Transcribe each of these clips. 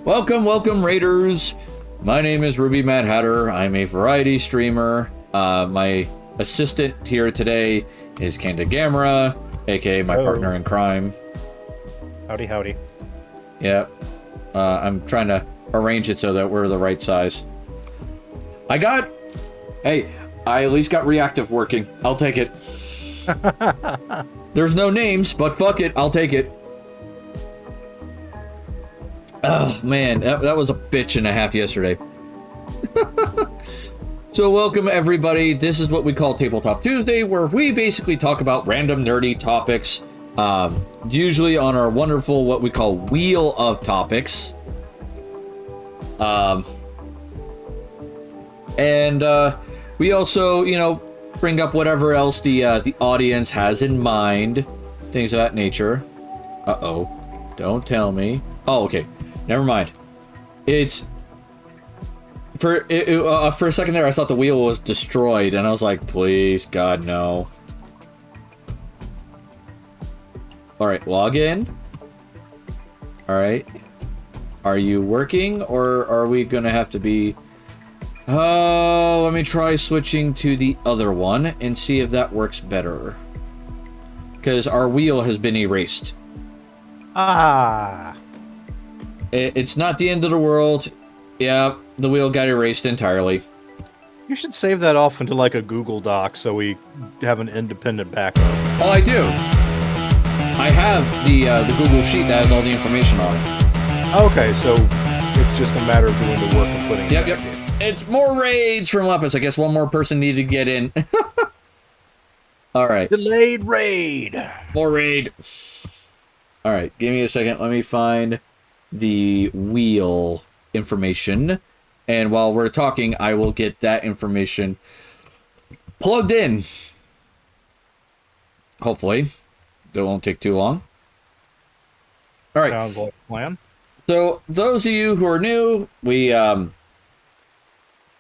Welcome, Raiders. My name is Ruby Mad Hatter. I'm a variety streamer. My assistant here today is Kanda Gamera, aka my partner in crime. Howdy. Yeah. I'm trying to arrange it so that we're the right size. Hey, I at least got reactive working. I'll take it. There's no names, but fuck it, I'll take it. Oh man, that was a bitch and a half yesterday. So welcome everybody. This is what we call Tabletop Tuesday, where we basically talk about random nerdy topics, usually on our wonderful what we call Wheel of Topics. We also, bring up whatever else the audience has in mind, things of that nature. Uh-oh, don't tell me. Oh, okay. Never mind. For a second there, I thought the wheel was destroyed, and I was like, please, God, no. Alright, log in. Alright. Are you working, or are we gonna have to be... Oh, let me try switching to the other one and see if that works better. Because our wheel has been erased. It's not the end of the world. Yeah, the wheel got erased entirely. You should save that off into like a Google Doc so we have an independent backup. Oh, I do. I have the Google Sheet that has all the information on it. Okay, so it's just a matter of doing the work and putting it back in. It's more raids from Lepus. I guess one more person needed to get in. Alright. Delayed raid. More raid. Alright, give me a second. Let me find the wheel information. And while we're talking, I will get that information plugged in. Hopefully. That won't take too long. Alright. Sounds like a plan. So, those of you who are new, we have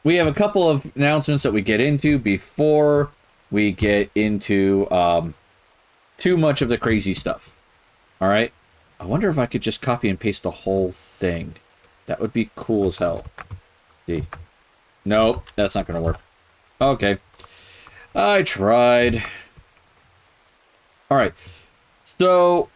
a couple of announcements that we get into before we get into too much of the crazy stuff. All right? I wonder if I could just copy and paste the whole thing. That would be cool as hell. See? Nope, that's not going to work. Okay. I tried. All right. So,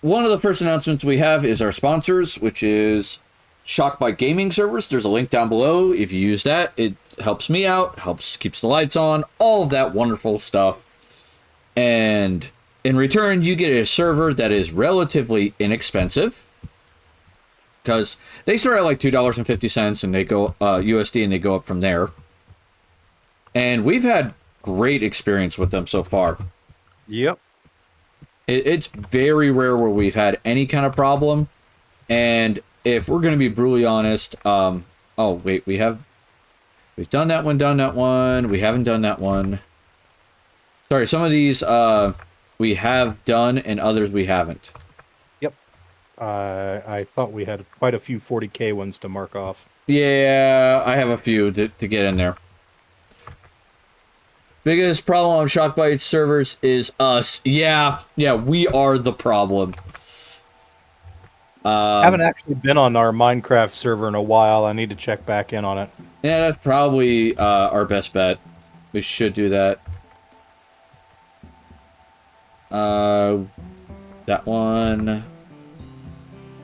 one of the first announcements we have is our sponsors, which is Shocked by Gaming Servers. There's a link down below. If you use that, it helps me out, keeps the lights on, all of that wonderful stuff. And in return, you get a server that is relatively inexpensive, because they start at like $2.50 and they go USD, and they go up from there. And we've had great experience with them so far. Yep. It's very rare where we've had any kind of problem. And if we're going to be brutally honest, oh wait, we've done that one, we haven't done that one. Sorry, some of these we have done and others we haven't. Yep. I thought we had quite a few 40K ones to mark off. Yeah, I have a few to get in there. Biggest problem on Shocked by servers is us. Yeah, we are the problem. I haven't actually been on our Minecraft server in a while. I need to check back in on it. Yeah, that's probably our best bet. We should do that. That one.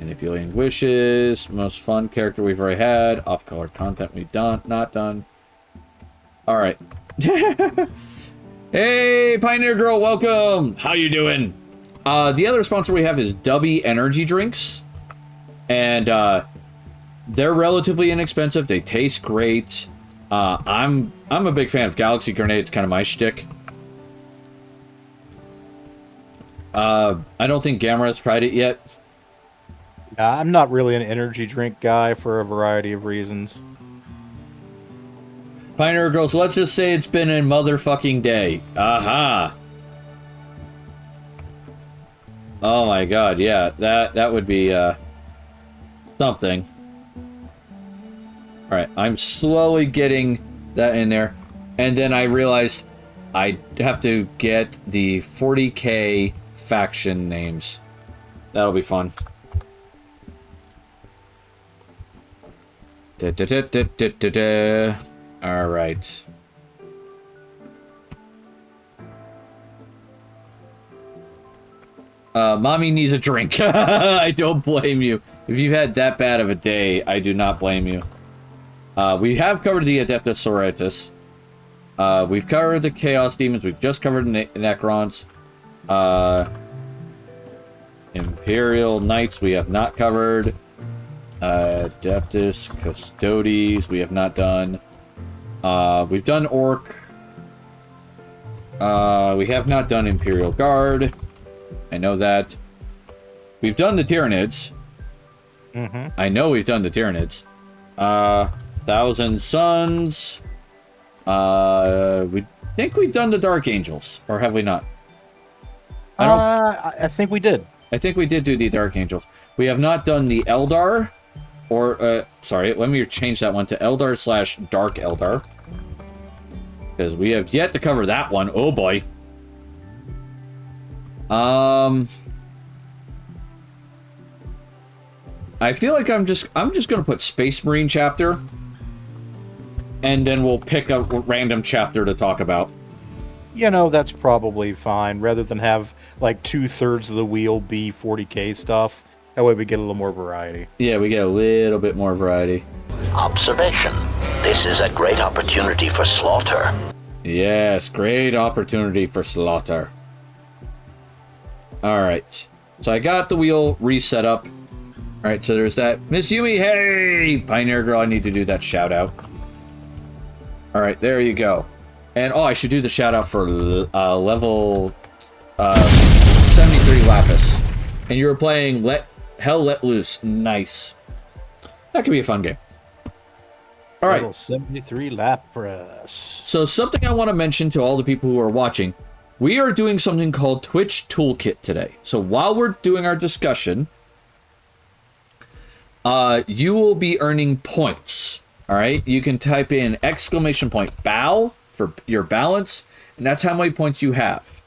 Manipulating wishes. Most fun character we've already had. Off-color content we've not done. Alright. Hey, Pioneer Girl, welcome! How you doing? The other sponsor we have is Dubby Energy Drinks. And they're relatively inexpensive. They taste great. I'm a big fan of Galaxy Grenade. It's kind of my shtick. I don't think Gamera's tried it yet. I'm not really an energy drink guy for a variety of reasons. Pioneer Girls, let's just say it's been a motherfucking day. Aha! Oh my god, yeah, that would be something. Alright, I'm slowly getting that in there. And then I realized I have to get the 40K faction names. That'll be fun. All right. Mommy needs a drink. I don't blame you. If you've had that bad of a day, I do not blame you. We have covered the Adeptus Sororitas. We've covered the Chaos Demons. We've just covered the Necrons. Imperial Knights we have not covered. Adeptus Custodes we have not done. We've done Orc. We have not done Imperial Guard. I know that. We've done the Tyranids. I know we've done the Tyranids. Thousand Suns. We think we've done the Dark Angels, or have we not? I think we did. I think we did do the Dark Angels. We have not done the Eldar, or sorry, let me change that one to Eldar / Dark Eldar, because we have yet to cover that one. Oh boy. I feel like I'm just gonna put Space Marine chapter, and then we'll pick a random chapter to talk about. You know, that's probably fine, rather than have like 2/3 of the wheel be 40k stuff. That way we get a little more variety. Yeah, we get a little bit more variety. Observation. This is a great opportunity for slaughter. Yes, great opportunity for slaughter. Alright. So I got the wheel reset up. Alright, so there's that. Miss Yumi, hey! Pioneer Girl, I need to do that shout out. Alright, there you go. And, oh, I should do the shout out for level 73 Lapis. And you were playing Hell Let Loose. Nice. That could be a fun game. Alright. Level 73 Lapis. So something I want to mention to all the people who are watching. We are doing something called Twitch Tool Kit today. So while we're doing our discussion, you will be earning points. Alright? You can type in ! BAL for your balance, and that's how many points you have.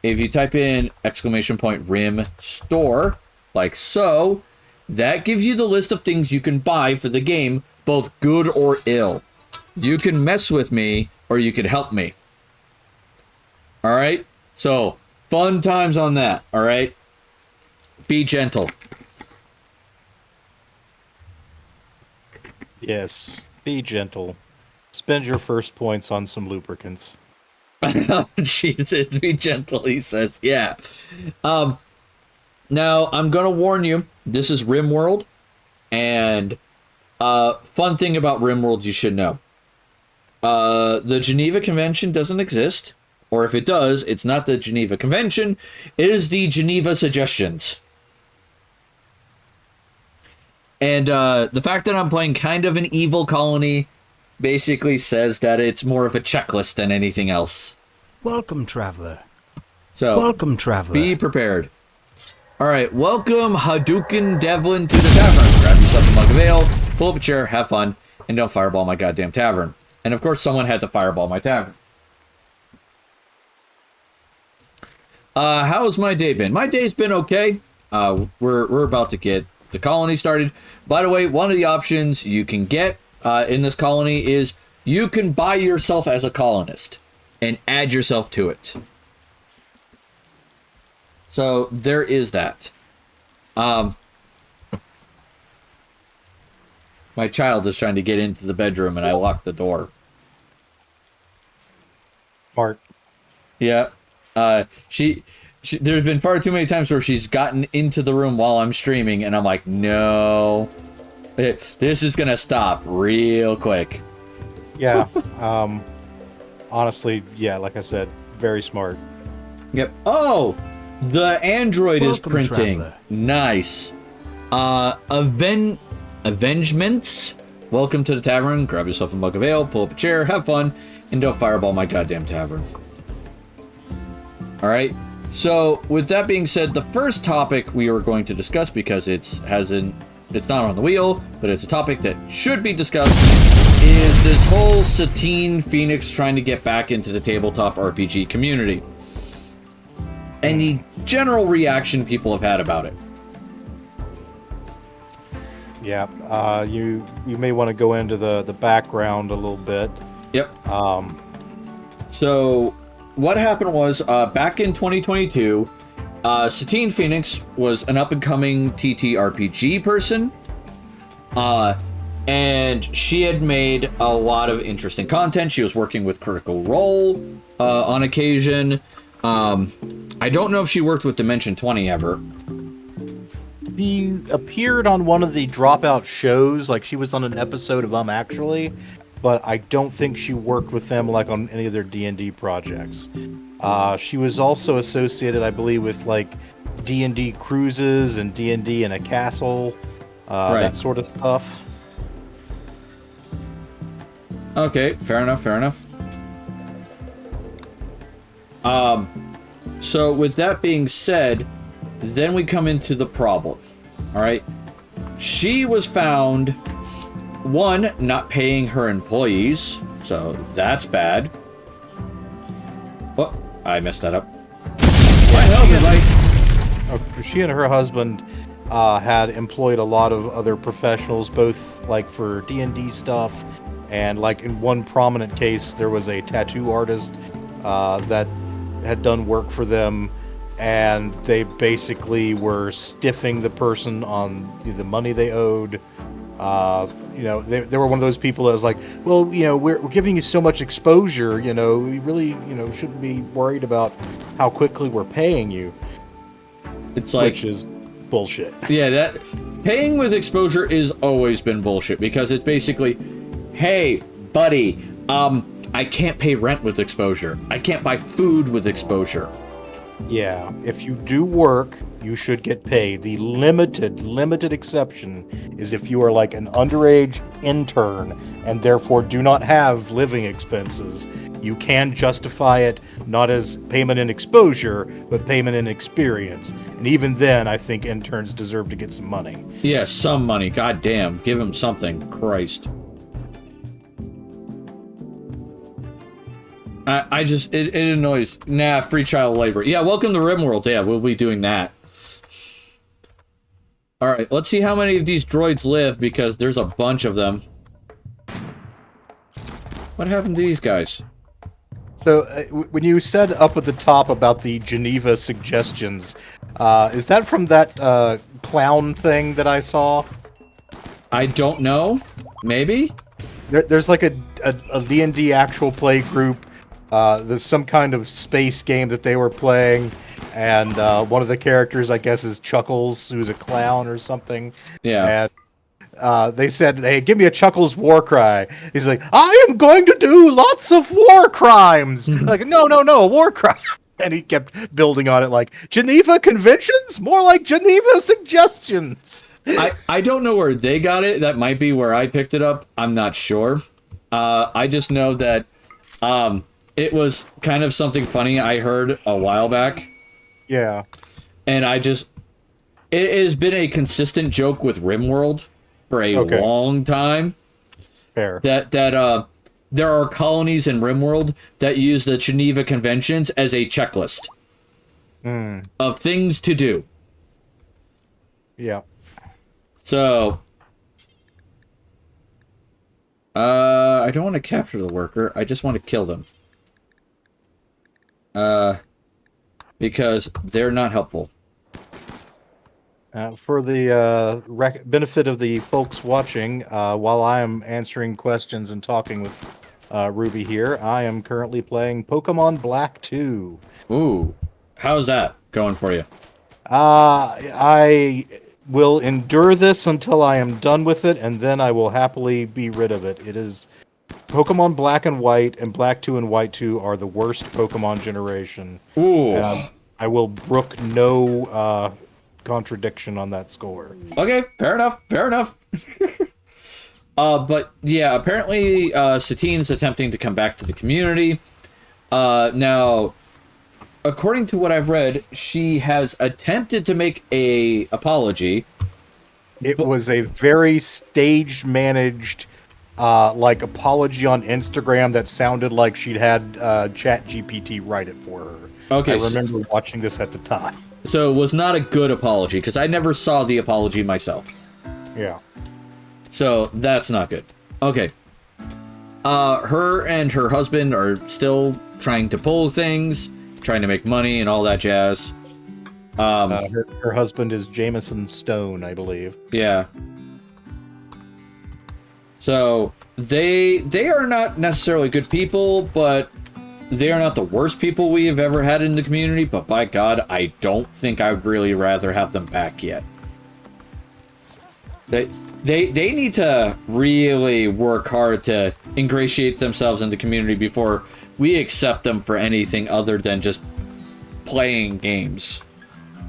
If you type in ! Rim store, like so, that gives you the list of things you can buy for the game, both good or ill. You can mess with me, or you can help me. Alright? So, fun times on that, alright? Be gentle. Yes, be gentle. Spend your first points on some lubricants. Oh, Jesus, be gentle, he says. Yeah. Now, I'm going to warn you, this is Rimworld, and fun thing about Rimworld you should know. The Geneva Convention doesn't exist, or if it does, it's not the Geneva Convention, it is the Geneva Suggestions. And the fact that I'm playing kind of an evil colony basically says that it's more of a checklist than anything else. Welcome, traveler. So, welcome, traveler. Be prepared. Alright, welcome Hadouken Devlin to the tavern. Grab yourself a mug of ale, pull up a chair, have fun, and don't fireball my goddamn tavern. And of course someone had to fireball my tavern. How's my day been? My day's been okay. We're about to get the colony started. By the way, one of the options you can get in this colony is you can buy yourself as a colonist and add yourself to it. So there is that. My child is trying to get into the bedroom and I locked the door. Smart. Yeah. She there's been far too many times where she's gotten into the room while I'm streaming and I'm like, no. This is gonna stop real quick. Yeah. Honestly, yeah, like I said, very smart. Yep. Oh, the Android is Welcome, printing. traveler. Nice. Avengements. Welcome to the tavern. Grab yourself a mug of ale, pull up a chair, have fun, and don't fireball my goddamn tavern. Alright. So, with that being said, the first topic we are going to discuss, because it's not on the wheel, but it's a topic that should be discussed, is this whole Satine Phoenix trying to get back into the tabletop RPG community. And the general reaction people have had about it. Yeah. You may want to go into the background a little bit. Yep. So what happened was back in 2022, Satine Phoenix was an up-and-coming TTRPG person. And she had made a lot of interesting content. She was working with Critical Role on occasion. I don't know if she worked with Dimension 20 ever. She appeared on one of the Dropout shows, like she was on an episode of Actually, but I don't think she worked with them like on any of their D&D projects. She was also associated, I believe, with like D&D cruises and D&D in a castle, that sort of stuff. Okay, fair enough. So with that being said, then we come into the problem. All right. She was found, one, not paying her employees, so that's bad. Oh, I messed that up. She and her husband had employed a lot of other professionals, both like for D&D stuff, and like in one prominent case, there was a tattoo artist that had done work for them, and they basically were stiffing the person on the money they owed. They were one of those people that was like, well, we're giving you so much exposure, we really, shouldn't be worried about how quickly we're paying you. It's like, which is bullshit. Yeah, that paying with exposure is always been bullshit, because it's basically, hey, buddy, I can't pay rent with exposure. I can't buy food with exposure. Yeah, if you do work, you should get paid. The limited exception is if you are like an underage intern and therefore do not have living expenses. You can justify it not as payment in exposure, but payment in experience. And even then, I think interns deserve to get some money. Yeah, some money. God damn. Give them something. Christ. It annoys. Nah, free child labor. Yeah, welcome to Rimworld. Yeah, we'll be doing that. Alright, let's see how many of these droids live, because there's a bunch of them. What happened to these guys? So, when you said up at the top about the Geneva suggestions, is that from that clown thing that I saw? I don't know. Maybe? There's like a D&D actual play group. There's some kind of space game that they were playing, and one of the characters, I guess, is Chuckles, who's a clown or something. Yeah. And they said, hey, give me a Chuckles war cry. He's like, I am going to do lots of war crimes. Like, no, war crime. And he kept building on it like, Geneva Conventions? More like Geneva Suggestions. I don't know where they got it. That might be where I picked it up. I'm not sure. I just know that it was kind of something funny I heard a while back. Yeah. And it has been a consistent joke with Rimworld for a long time. Fair. That there are colonies in Rimworld that use the Geneva Conventions as a checklist of things to do. Yeah. So, I don't want to capture the worker. I just want to kill them. Because they're not helpful. For the benefit of the folks watching, while I am answering questions and talking with Ruby here, I am currently playing Pokemon Black 2. Ooh. How's that going for you? I will endure this until I am done with it, and then I will happily be rid of it. It is Pokemon Black and White, and Black 2 and White 2 are the worst Pokemon generation. Ooh. I will brook no contradiction on that score. Okay, fair enough. But yeah, apparently Satine is attempting to come back to the community. Now, according to what I've read, she has attempted to make an apology. It was a very stage-managed apology on Instagram that sounded like she'd had ChatGPT write it for her. Okay, I remember watching this at the time. So it was not a good apology, because I never saw the apology myself. Yeah. So that's not good. Okay. Her and her husband are still trying to pull things, trying to make money and all that jazz. Her husband is Jameson Stone, I believe. Yeah. So they are not necessarily good people, but they are not the worst people we have ever had in the community. But by God, I don't think I'd really rather have them back yet. They need to really work hard to ingratiate themselves in the community before we accept them for anything other than just playing games.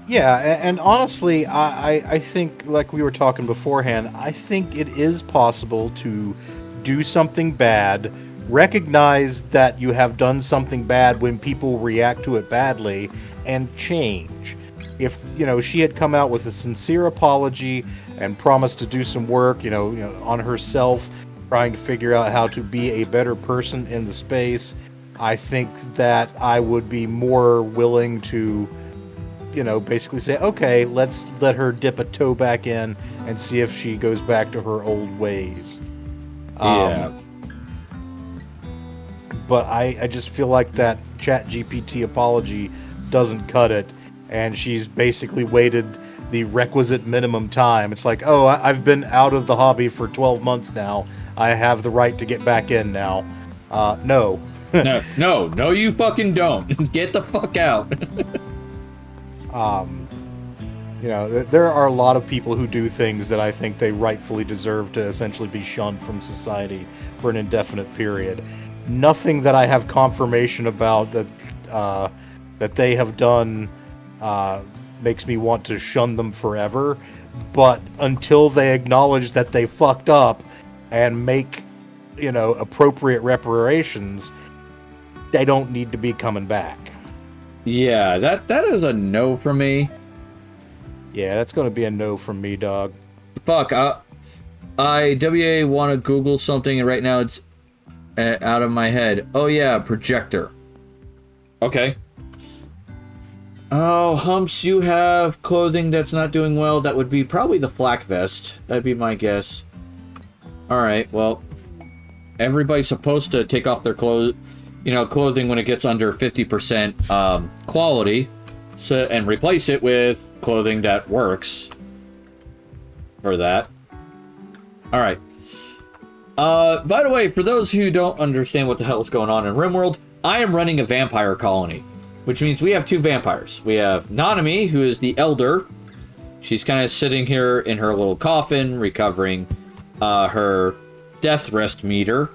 Yeah, and honestly, I think, like we were talking beforehand, I think it is possible to do something bad, recognize that you have done something bad when people react to it badly, and change. If, she had come out with a sincere apology and promised to do some work, on herself, trying to figure out how to be a better person in the space, I think that I would be more willing to basically say, okay, let's let her dip a toe back in and see if she goes back to her old ways. Yeah. But I just feel like that ChatGPT apology doesn't cut it, and she's basically waited the requisite minimum time. It's like, oh, I've been out of the hobby for 12 months now. I have the right to get back in now. No. No, you fucking don't. Get the fuck out. There are a lot of people who do things that I think they rightfully deserve to essentially be shunned from society for an indefinite period. Nothing that I have confirmation about that they have done makes me want to shun them forever, but until they acknowledge that they fucked up and make, appropriate reparations, they don't need to be coming back. Yeah, that is a no for me. Yeah, that's going to be a no from me, dog. Fuck, I want to Google something, and right now it's out of my head. Oh yeah, projector. Okay. Oh, Humps, you have clothing that's not doing well. That would be probably the flak vest. That'd be my guess. Alright, well, everybody's supposed to take off their clothing when it gets under 50% quality, and replace it with clothing that works for that. Alright. By the way, for those who don't understand what the hell is going on in Rimworld, I am running a vampire colony, which means we have two vampires. We have Nanami, who is the elder. She's kind of sitting here in her little coffin, recovering her death rest meter.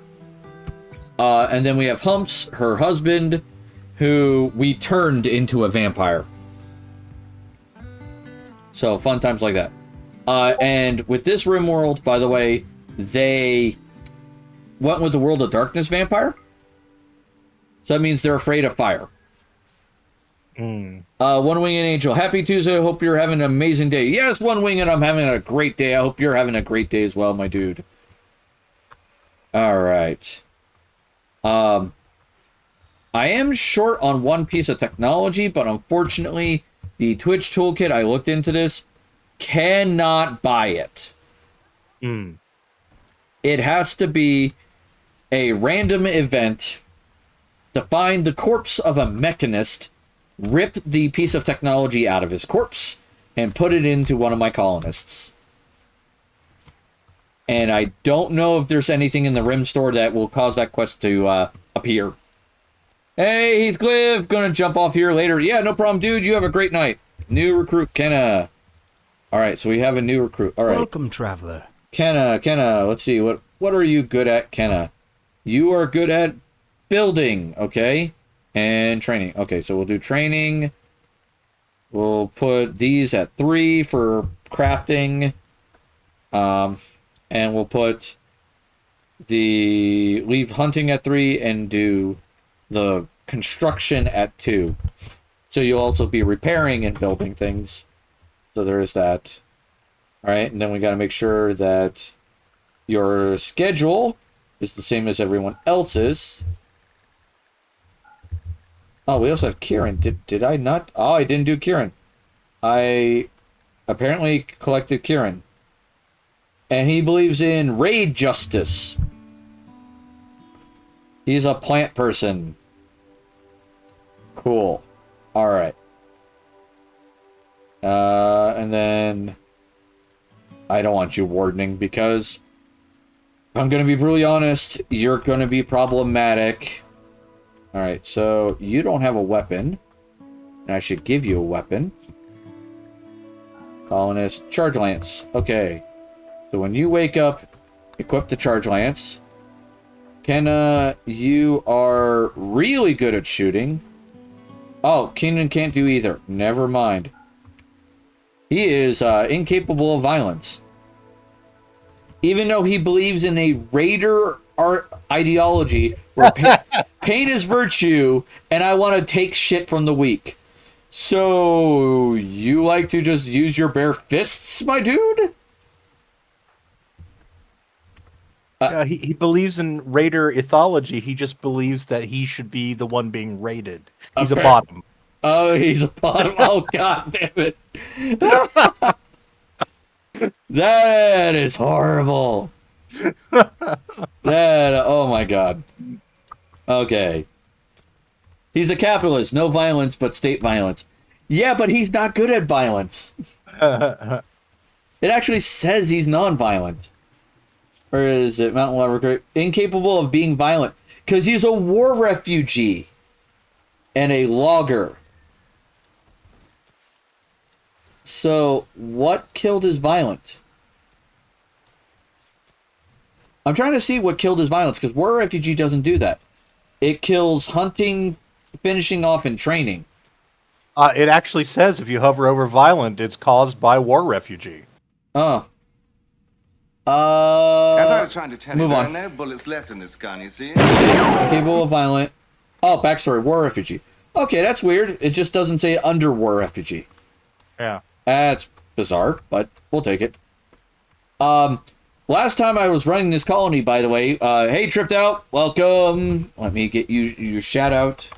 And then we have Humps, her husband, who we turned into a vampire. So, fun times like that. And with this Rimworld, by the way, they went with the World of Darkness vampire. So that means they're afraid of fire. One Winged Angel, happy Tuesday. I hope you're having an amazing day. Yes, One Winged, I'm having a great day. I hope you're having a great day as well, my dude. Alright. I am short on one piece of technology, but unfortunately, the Twitch Tool Kit, I looked into this, cannot buy it. It has to be a random event to find the corpse of a mechanist, rip the piece of technology out of his corpse, and put it into one of my colonists. And I don't know if there's anything in the Rim store that will cause that quest to appear. Hey, Heathcliff, gonna jump off here later. Yeah, no problem, dude. You have a great night. New recruit, Kenna. Alright, so we have a new recruit. Alright. Welcome, traveler. Kenna, let's see. What are you good at, Kenna? You are good at building, okay? And training. Okay, so we'll do training. We'll put these at 3 for crafting. And we'll put leave hunting at 3 and do the construction at 2. So you'll also be repairing and building things. So there's that. Alright, and then we got to make sure that your schedule is the same as everyone else's. Oh, we also have Kieran. Did I not? Oh, I didn't do Kieran. I apparently collected Kieran. And he believes in raid justice. He's a plant person. Cool. Alright. And then... I don't want you wardening because... I'm gonna be really honest, you're gonna be problematic. Alright, so you don't have a weapon. And I should give you a weapon. Colonist, charge lance. Okay. So when you wake up, equip the charge lance. Kenna, you are really good at shooting. Oh, Keenan can't do either. Never mind. He is incapable of violence. Even though he believes in a raider art ideology where pain is virtue and I want to take shit from the weak. So, you like to just use your bare fists, my dude? He believes in raider ethology. He just believes that he should be the one being raided. He's Okay. a bottom. Oh, he's a bottom. Oh, god damn it. That is horrible. Oh my god. Okay. He's a capitalist. No violence, but state violence. Yeah, but he's not good at violence. It actually says he's non-violent. Or is it Mountain Lava? Incapable of being violent. Because he's a war refugee. And a logger. So, what killed his violence? I'm trying to see what killed his violence, because war refugee doesn't do that. It kills hunting, finishing off, and training. It actually says if you hover over violent, it's caused by war refugee. Oh. As I was trying to tell you, move there on. are no bullets left in this gun, you see? Incapable of violent. Oh, backstory, war refugee. Okay, that's weird. It just doesn't say under war refugee. Yeah. That's bizarre, but we'll take it. Last time I was running this colony, by the way, hey, Tripped Out, welcome. Let me get you your shout out.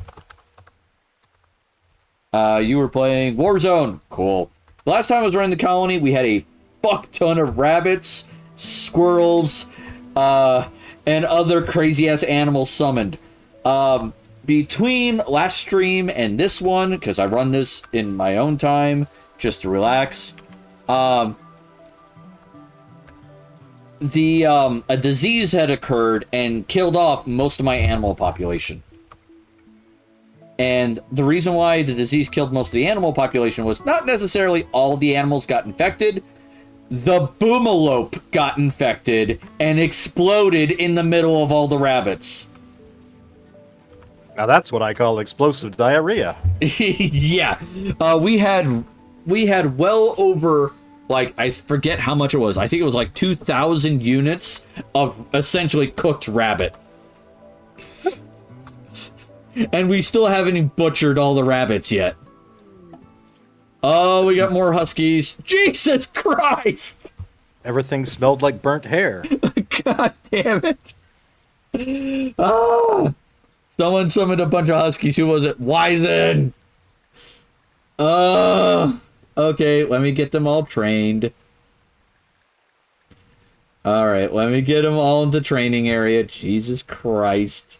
You were playing Warzone. Cool. The last time I was running the colony, we had a fuck ton of rabbits, squirrels, and other crazy-ass animals summoned. Between last stream and this one, because I run this in my own time, just to relax, a disease had occurred and killed off most of my animal population. And the reason why the disease killed most of the animal population was not necessarily all the animals got infected. The boomalope got infected and exploded in the middle of all the rabbits. Now that's what I call explosive diarrhea. Yeah. We had well over, like, I forget how much it was. I think it was like 2,000 units of essentially cooked rabbit. And we still haven't even butchered all the rabbits yet. Oh, we got more huskies. Jesus Christ! Everything smelled like burnt hair. God damn it. Ah! Someone summoned a bunch of huskies. Who was it? Wizen! Okay, let me get them all trained. Alright, let me get them all in the training area. Jesus Christ.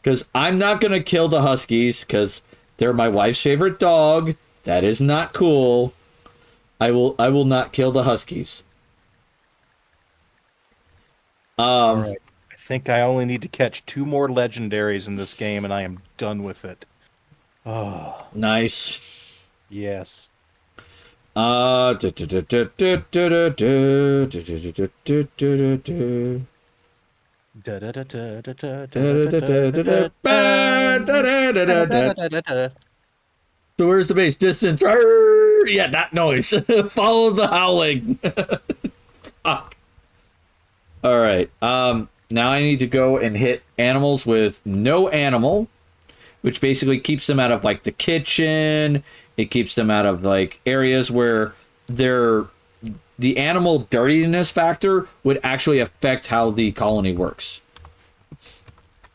Because I'm not going to kill the huskies, because they're my wife's favorite dog. That is not cool. I will not kill the huskies. All right. I think I only need to catch 2 more legendaries in this game, and I am done with it. Oh, Nice. yes. So where's the base? Distance. Arr! Yeah, that noise. Follow the howling. Fuck. All right. Now I need to go and hit animals with no animal, which basically keeps them out of like the kitchen. It keeps them out of like areas where the animal dirtiness factor would actually affect how the colony works.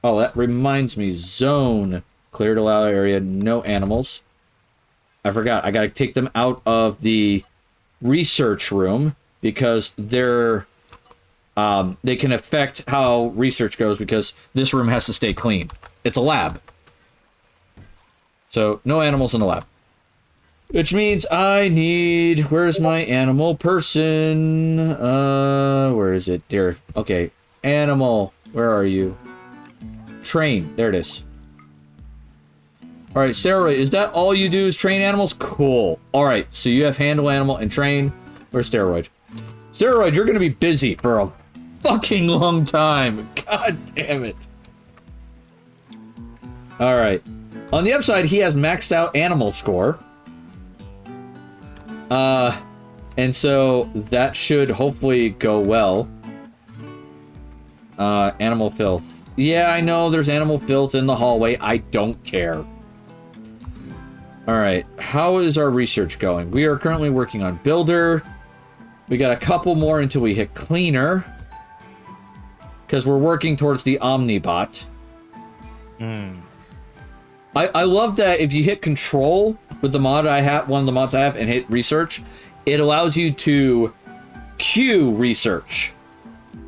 Oh, that reminds me. Zone. Cleared allow area. No animals. I forgot. I gotta take them out of the research room. because they can affect how research goes because this room has to stay clean. It's a lab. So, no animals in the lab. Which means I need... Where's my animal person? Where is it? There. Okay. Animal. Where are you? Train. There it is. Alright, Steroid. Is that all you do is train animals? Cool. Alright, so you have handle animal and train. Where's Steroid? Steroid, you're going to be busy for a fucking long time. God damn it. Alright. On the upside, he has maxed out animal score. And so that should hopefully go well. Animal filth. Yeah, I know there's animal filth in the hallway. I don't care. Alright, how is our research going? We are currently working on builder. We got a couple more until we hit cleaner. Because we're working towards the Omnibot. I love that if you hit control with the mod I have, one of the mods I have, and hit research, it allows you to queue research.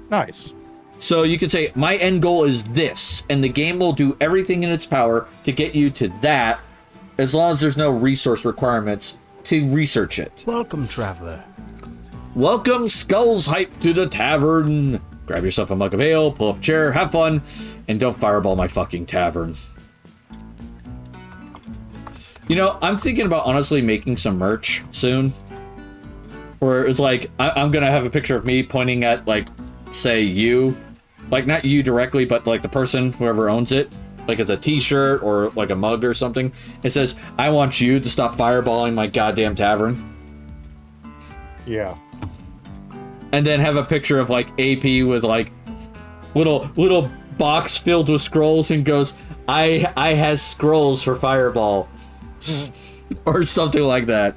Nice. So you can say, my end goal is this, and the game will do everything in its power to get you to that, as long as there's no resource requirements to research it. Welcome, traveler. Welcome, Skulls Hype, to the tavern. Grab yourself a mug of ale, pull up a chair, have fun, and don't fireball my fucking tavern. You know, I'm thinking about honestly making some merch soon. Where it's like, I'm gonna have a picture of me pointing at, like, say, you. Like, not you directly, but, like, the person, whoever owns it. Like, it's a t-shirt or, like, a mug or something. It says, I want you to stop fireballing my goddamn tavern. Yeah. And then have a picture of, like, AP with, like, little box filled with scrolls and goes, I has scrolls for fireball. Or something like that.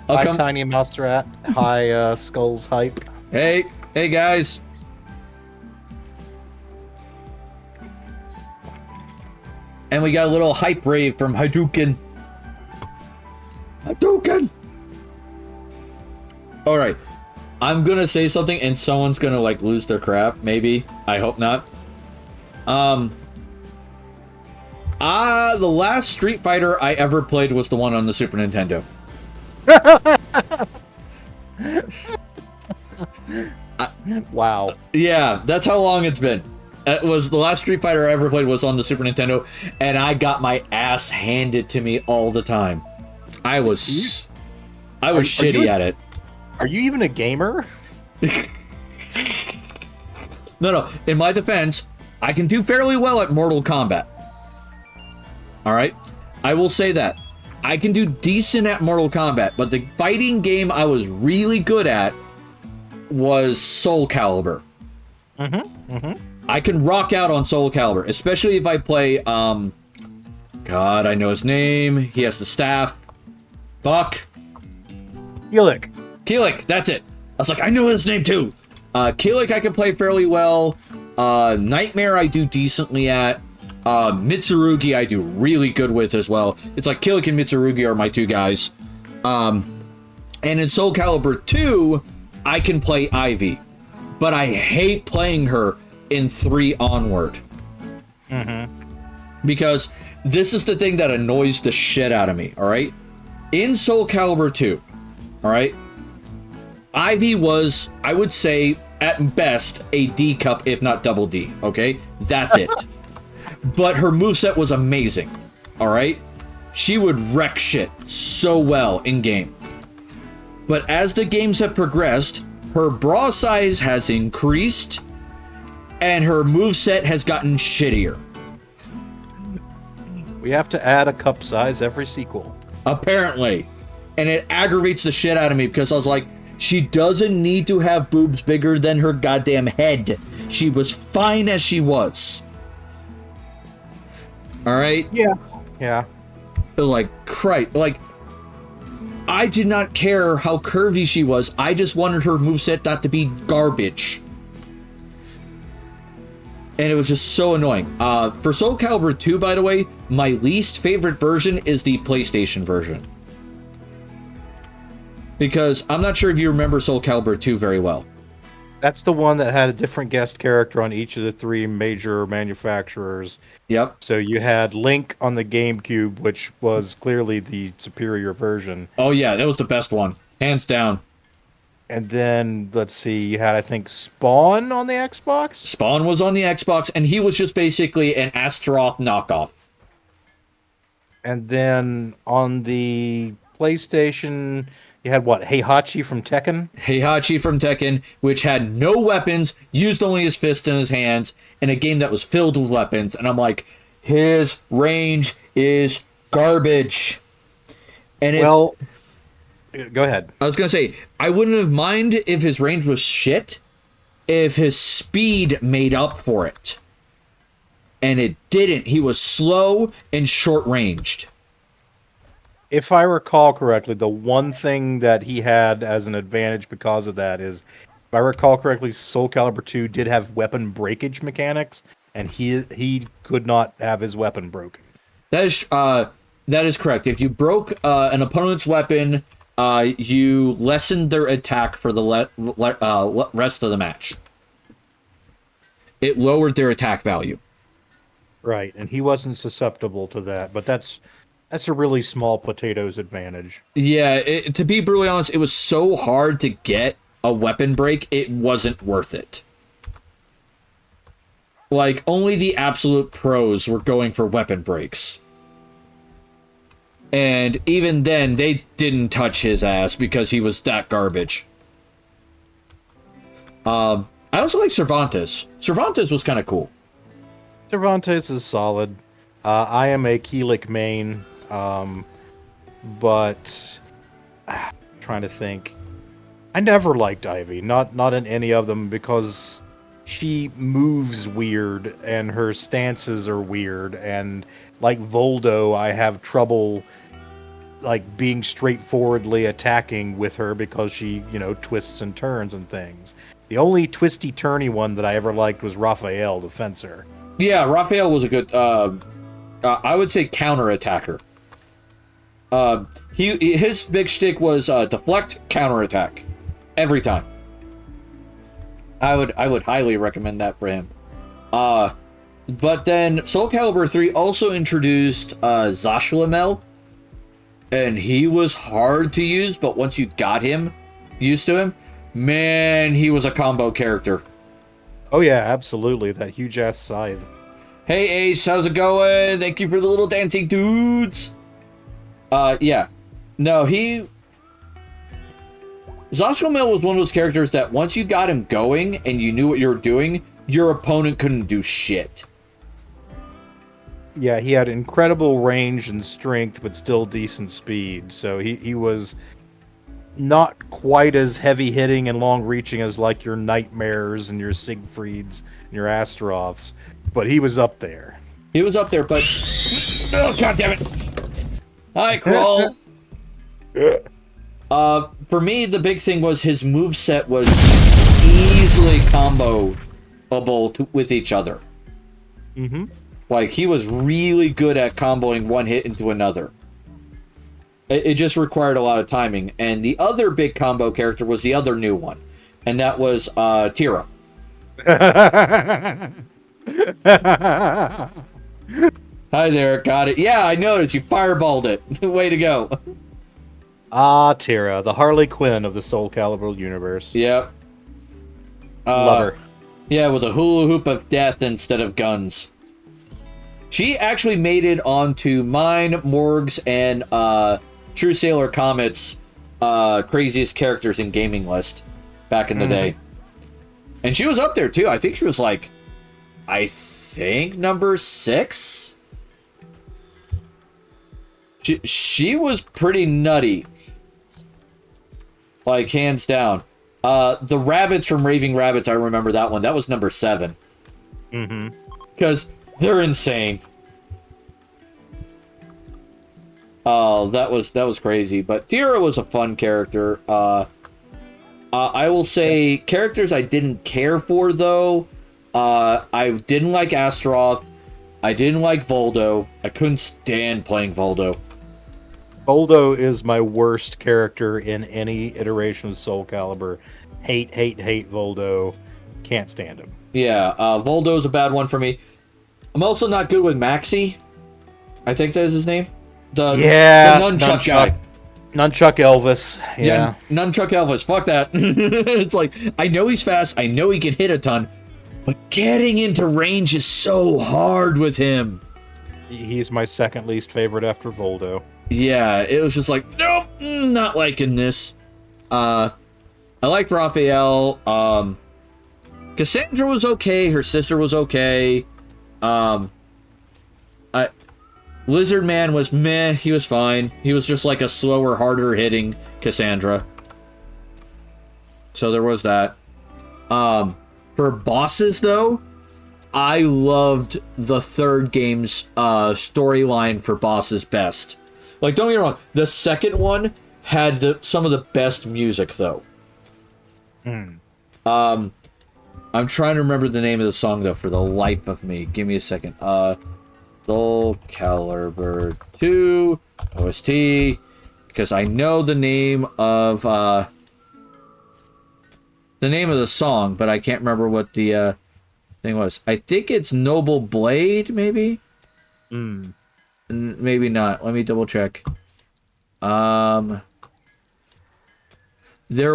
Hi, Tiny Mouse Rat. Hi, Skulls Hype. Hey guys. And we got a little hype rave from Hadouken. Alright. I'm gonna say something and someone's gonna, like, lose their crap. Maybe. I hope not. The last Street Fighter I ever played was the one on the Super Nintendo. Wow. Yeah, that's how long it's been. It was the last Street Fighter I ever played was on the Super Nintendo, and I got my ass handed to me all the time. I was shitty at it. Are you even a gamer? No. In my defense, I can do fairly well at Mortal Kombat. Alright? I will say that. I can do decent at Mortal Kombat, but the fighting game I was really good at was Soul Calibur. I can rock out on Soul Calibur, especially if I play, God, I know his name. He has the staff. Fuck. Keelik, that's it. I was like, I know his name too. Keelik I can play fairly well. Nightmare I do decently at. Mitsurugi I do really good with as well. It's like Keelik and Mitsurugi are my two guys. And in Soul Calibur 2, I can play Ivy. But I hate playing her in 3 onward. Because this is the thing that annoys the shit out of me, alright? In Soul Calibur 2, alright? Ivy was, I would say, at best, a D cup, if not double D, okay? That's it. But her moveset was amazing, alright? She would wreck shit so well in-game. But as the games have progressed, her bra size has increased, and her moveset has gotten shittier. We have to add a cup size every sequel. Apparently. And it aggravates the shit out of me, because I was like, she doesn't need to have boobs bigger than her goddamn head. She was fine as she was. Alright? Yeah. Like, Christ. Like, I did not care how curvy she was. I just wanted her moveset not to be garbage. And it was just so annoying. For Soul Calibur 2, by the way, my least favorite version is the PlayStation version. Because I'm not sure if you remember Soul Calibur 2 very well. That's the one that had a different guest character on each of the 3 major manufacturers. Yep. So you had Link on the GameCube, which was clearly the superior version. Oh yeah, that was the best one. Hands down. And then, let's see, you had, I think, Spawn on the Xbox? Spawn was on the Xbox, and he was just basically an Astaroth knockoff. And then on the PlayStation, you had what? Heihachi from Tekken? Heihachi from Tekken, which had no weapons, used only his fists and his hands, in a game that was filled with weapons. And I'm like, his range is garbage. And Well, go ahead. I was going to say, I wouldn't have minded if his range was shit, if his speed made up for it. And it didn't. He was slow and short-ranged. If I recall correctly, the one thing that he had as an advantage because of that is, if I recall correctly, Soul Calibur 2 did have weapon breakage mechanics, and he could not have his weapon broken. That is correct. If you broke an opponent's weapon, you lessened their attack for the rest of the match. It lowered their attack value. Right, and he wasn't susceptible to that, but that's a really small potatoes advantage. Yeah, to be brutally honest, it was so hard to get a weapon break, it wasn't worth it. Like, only the absolute pros were going for weapon breaks. And even then, they didn't touch his ass because he was that garbage. I also like Cervantes. Cervantes was kind of cool. Cervantes is solid. I am a Keelik main, but trying to think. I never liked Ivy, not in any of them, because she moves weird and her stances are weird, and like Voldo, I have trouble like being straightforwardly attacking with her because she, twists and turns and things. The only twisty turny one that I ever liked was Raphael, the fencer. Yeah, Raphael was a good, I would say counterattacker. His big shtick was deflect, counterattack. Every time. I would highly recommend that for him. But then Soul Calibur 3 also introduced Zashulamel, and he was hard to use, but once you got used to him, man, he was a combo character. Oh yeah, absolutely. That huge ass scythe. Hey Ace, how's it going? Thank you for the little dancing dudes. Yeah. No, Zashulamel was one of those characters that once you got him going and you knew what you were doing, your opponent couldn't do shit. Yeah, he had incredible range and strength, but still decent speed. So he was not quite as heavy hitting and long reaching as like your Nightmares and your Siegfrieds and your Astaroths, but he was up there. He was up there, but oh god damn it! Hi, Crawl. For me, the big thing was his moveset was easily comboable with each other. Mm-hmm. Like, he was really good at comboing one hit into another. It just required a lot of timing. And the other big combo character was the other new one. And that was Tira. Hi there, got it. Yeah, I noticed. You fireballed it. Way to go. Tira, the Harley Quinn of the Soul Calibur universe. Yep. Love her. Yeah, with a hula hoop of death instead of guns. She actually made it onto mine, Morg's, and True Sailor Comet's craziest characters in gaming list back in the day. And she was up there too. I think she was like, number 6? She was pretty nutty. Like, hands down. The rabbits from Raving Rabbits, I remember that one. That was number 7. Mm-hmm. Because they're insane. Oh, that was crazy. But Tira was a fun character. I will say, characters I didn't care for, though. I didn't like Astaroth. I didn't like Voldo. I couldn't stand playing Voldo. Boldo is my worst character in any iteration of Soul Calibur. Hate Voldo. Can't stand him. Yeah, Voldo's a bad one for me. I'm also not good with Maxi. I think that is his name. The nunchuck guy. Nunchuck Elvis. Yeah. Nunchuck Elvis. Fuck that. It's like, I know he's fast. I know he can hit a ton. But getting into range is so hard with him. He's my second least favorite after Voldo. Yeah, it was just like, nope, not liking this. I liked Raphael. Cassandra was okay. Her sister was okay. Lizard Man was meh. He was fine. He was just like a slower, harder hitting Cassandra. So there was that. For bosses, though, I loved the third game's storyline for bosses best. Like, don't get me wrong, the second one had some of the best music, though. I'm trying to remember the name of the song, though, for the life of me. Give me a second. Soul Calibur 2 OST, because I know the name of the song, but I can't remember what the thing was. I think it's Noble Blade, maybe? Maybe not. Let me double check. There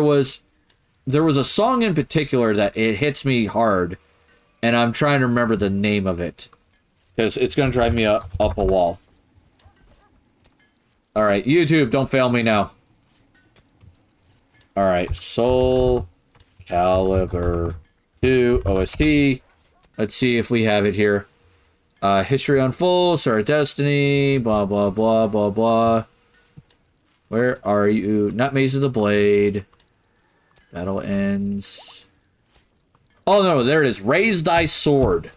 was a song in particular that it hits me hard, and I'm trying to remember the name of it, because it's going to drive me up a wall. Alright, YouTube, don't fail me now. Alright, Soul Calibur 2 OST. Let's see if we have it here. History unfolds, Star of Destiny, blah, blah, blah, blah, blah. Where are you? Not Maze of the Blade. Battle ends. Oh, no, there it is. Raise Thy Sword.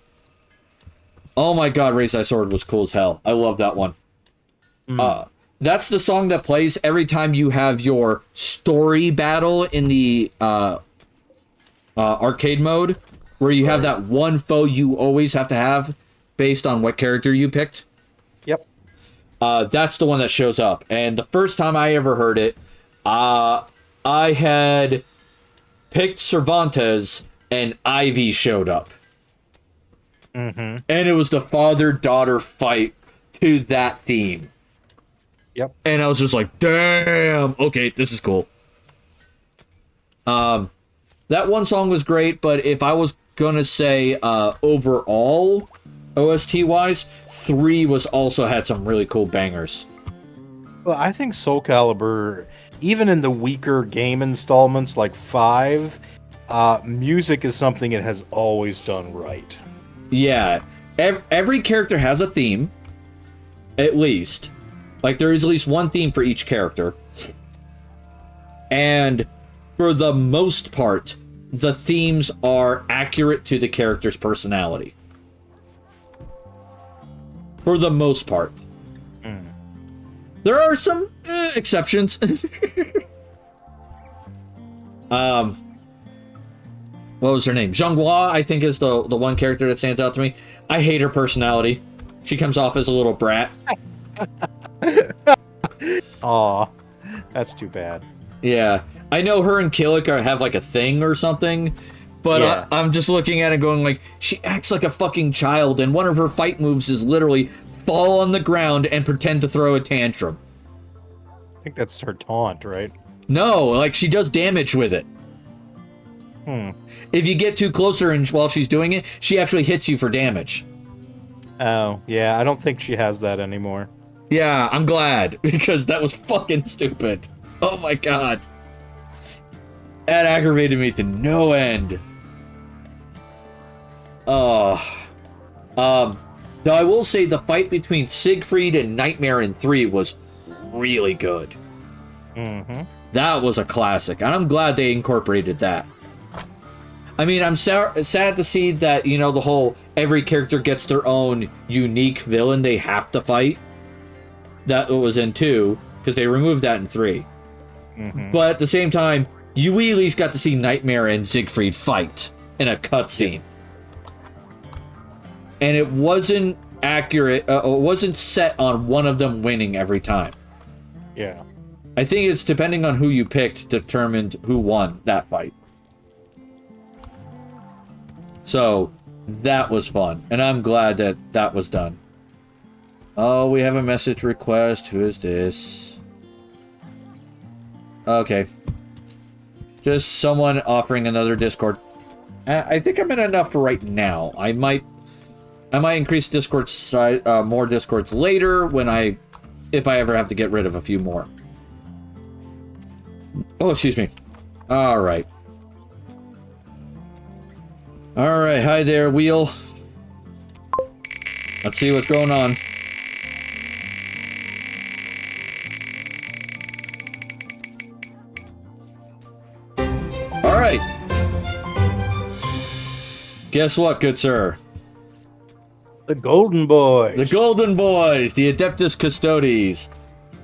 Oh my god, Raise Thy Sword was cool as hell. I love that one. That's the song that plays every time you have your story battle in the arcade mode, where you have that one foe you always have to have based on what character you picked. Yep. That's the one that shows up. And the first time I ever heard it, I had picked Cervantes and Ivy showed up. And it was the father-daughter fight to that theme. Yep. And I was just like, damn, okay, this is cool. That one song was great, but if I was gonna say overall, OST-wise, 3 was also had some really cool bangers. Well, I think Soul Calibur, even in the weaker game installments like 5, music is something it has always done right. Yeah, every character has a theme, at least. Like, there is at least one theme for each character. And for the most part, the themes are accurate to the character's personality. For the most part. There are some exceptions. What was her name? Zhonghua, I think, is the one character that stands out to me. I hate her personality. She comes off as a little brat. Aw, that's too bad. Yeah. I know her and Killick have like a thing or something, but Yeah. I'm just looking at it going like, she acts like a fucking child, and one of her fight moves is literally fall on the ground and pretend to throw a tantrum. I think that's her taunt, right? No, like, she does damage with it. If you get too close to her and while she's doing it, she actually hits you for damage. Oh, yeah, I don't think she has that anymore. Yeah, I'm glad, because that was fucking stupid. Oh my god. That aggravated me to no end. Though I will say the fight between Siegfried and Nightmare in 3 was really good. That was a classic, and I'm glad they incorporated that. I mean, I'm sad to see that, you know, the whole every character gets their own unique villain they have to fight. That was in 2, because they removed that in 3. But at the same time, you at least got to see Nightmare and Siegfried fight in a cutscene. And it wasn't accurate, it wasn't set on one of them winning every time. Yeah. I think it's depending on who you picked determined who won that fight. So, that was fun, and I'm glad that that was done. Oh, we have a message request. Who is this? Okay. Just someone offering another Discord. I think I'm in enough for right now. I might increase Discord size, more Discords later if I ever have to get rid of a few more. Oh, excuse me. All right. All right. Hi there, Wheel. Let's see what's going on. All right. Guess what, good sir? The Golden Boys. The Golden Boys, the Adeptus Custodes.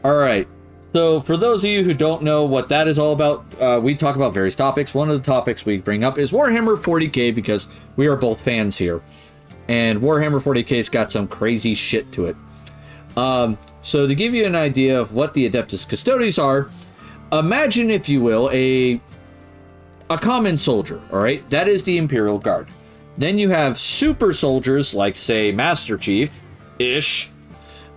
All right. So, for those of you who don't know what that is all about, we talk about various topics. One of the topics we bring up is Warhammer 40k because we are both fans here. And Warhammer 40k's got some crazy shit to it. So, to give you an idea of what the Adeptus Custodes are, imagine, if you will, a common soldier, all right? That is the Imperial Guard. Then you have super soldiers, like, say, Master Chief-ish,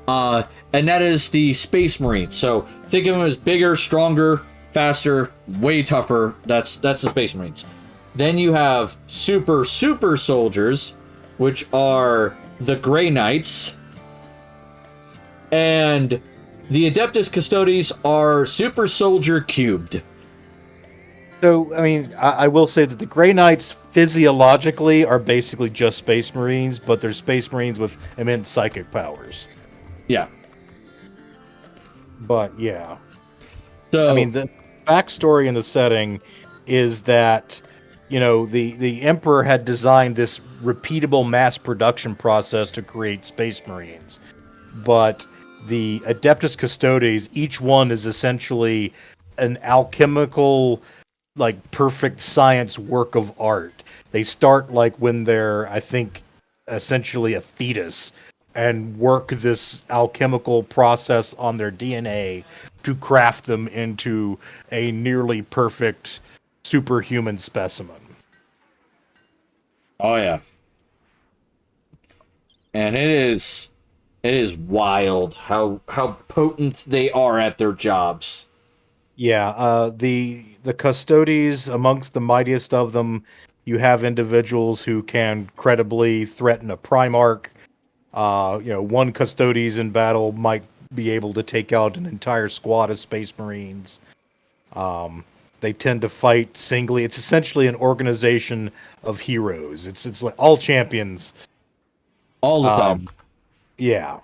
and that is the Space Marines. So think of them as bigger, stronger, faster, way tougher. That's the Space Marines. Then you have super soldiers, which are the Grey Knights. And the Adeptus Custodes are super soldier cubed. So, I mean, I will say that the Grey Knights physiologically are basically just Space Marines, but they're Space Marines with immense psychic powers. Yeah. But, yeah. So, I mean, the backstory in the setting is that, you know, the Emperor had designed this repeatable mass production process to create Space Marines. But the Adeptus Custodes, each one is essentially an alchemical, like, perfect science work of art. They start, like, when they're, I think, essentially a fetus, and work this alchemical process on their DNA to craft them into a nearly perfect superhuman specimen. oh yeah. And it is wild how potent they are at their jobs. Yeah, the Custodes, amongst the mightiest of them, you have individuals who can credibly threaten a Primarch. You know, one Custodes in battle might be able to take out an entire squad of Space Marines. They tend to fight singly. It's essentially an organization of heroes. It's like all champions. All the time. Yeah.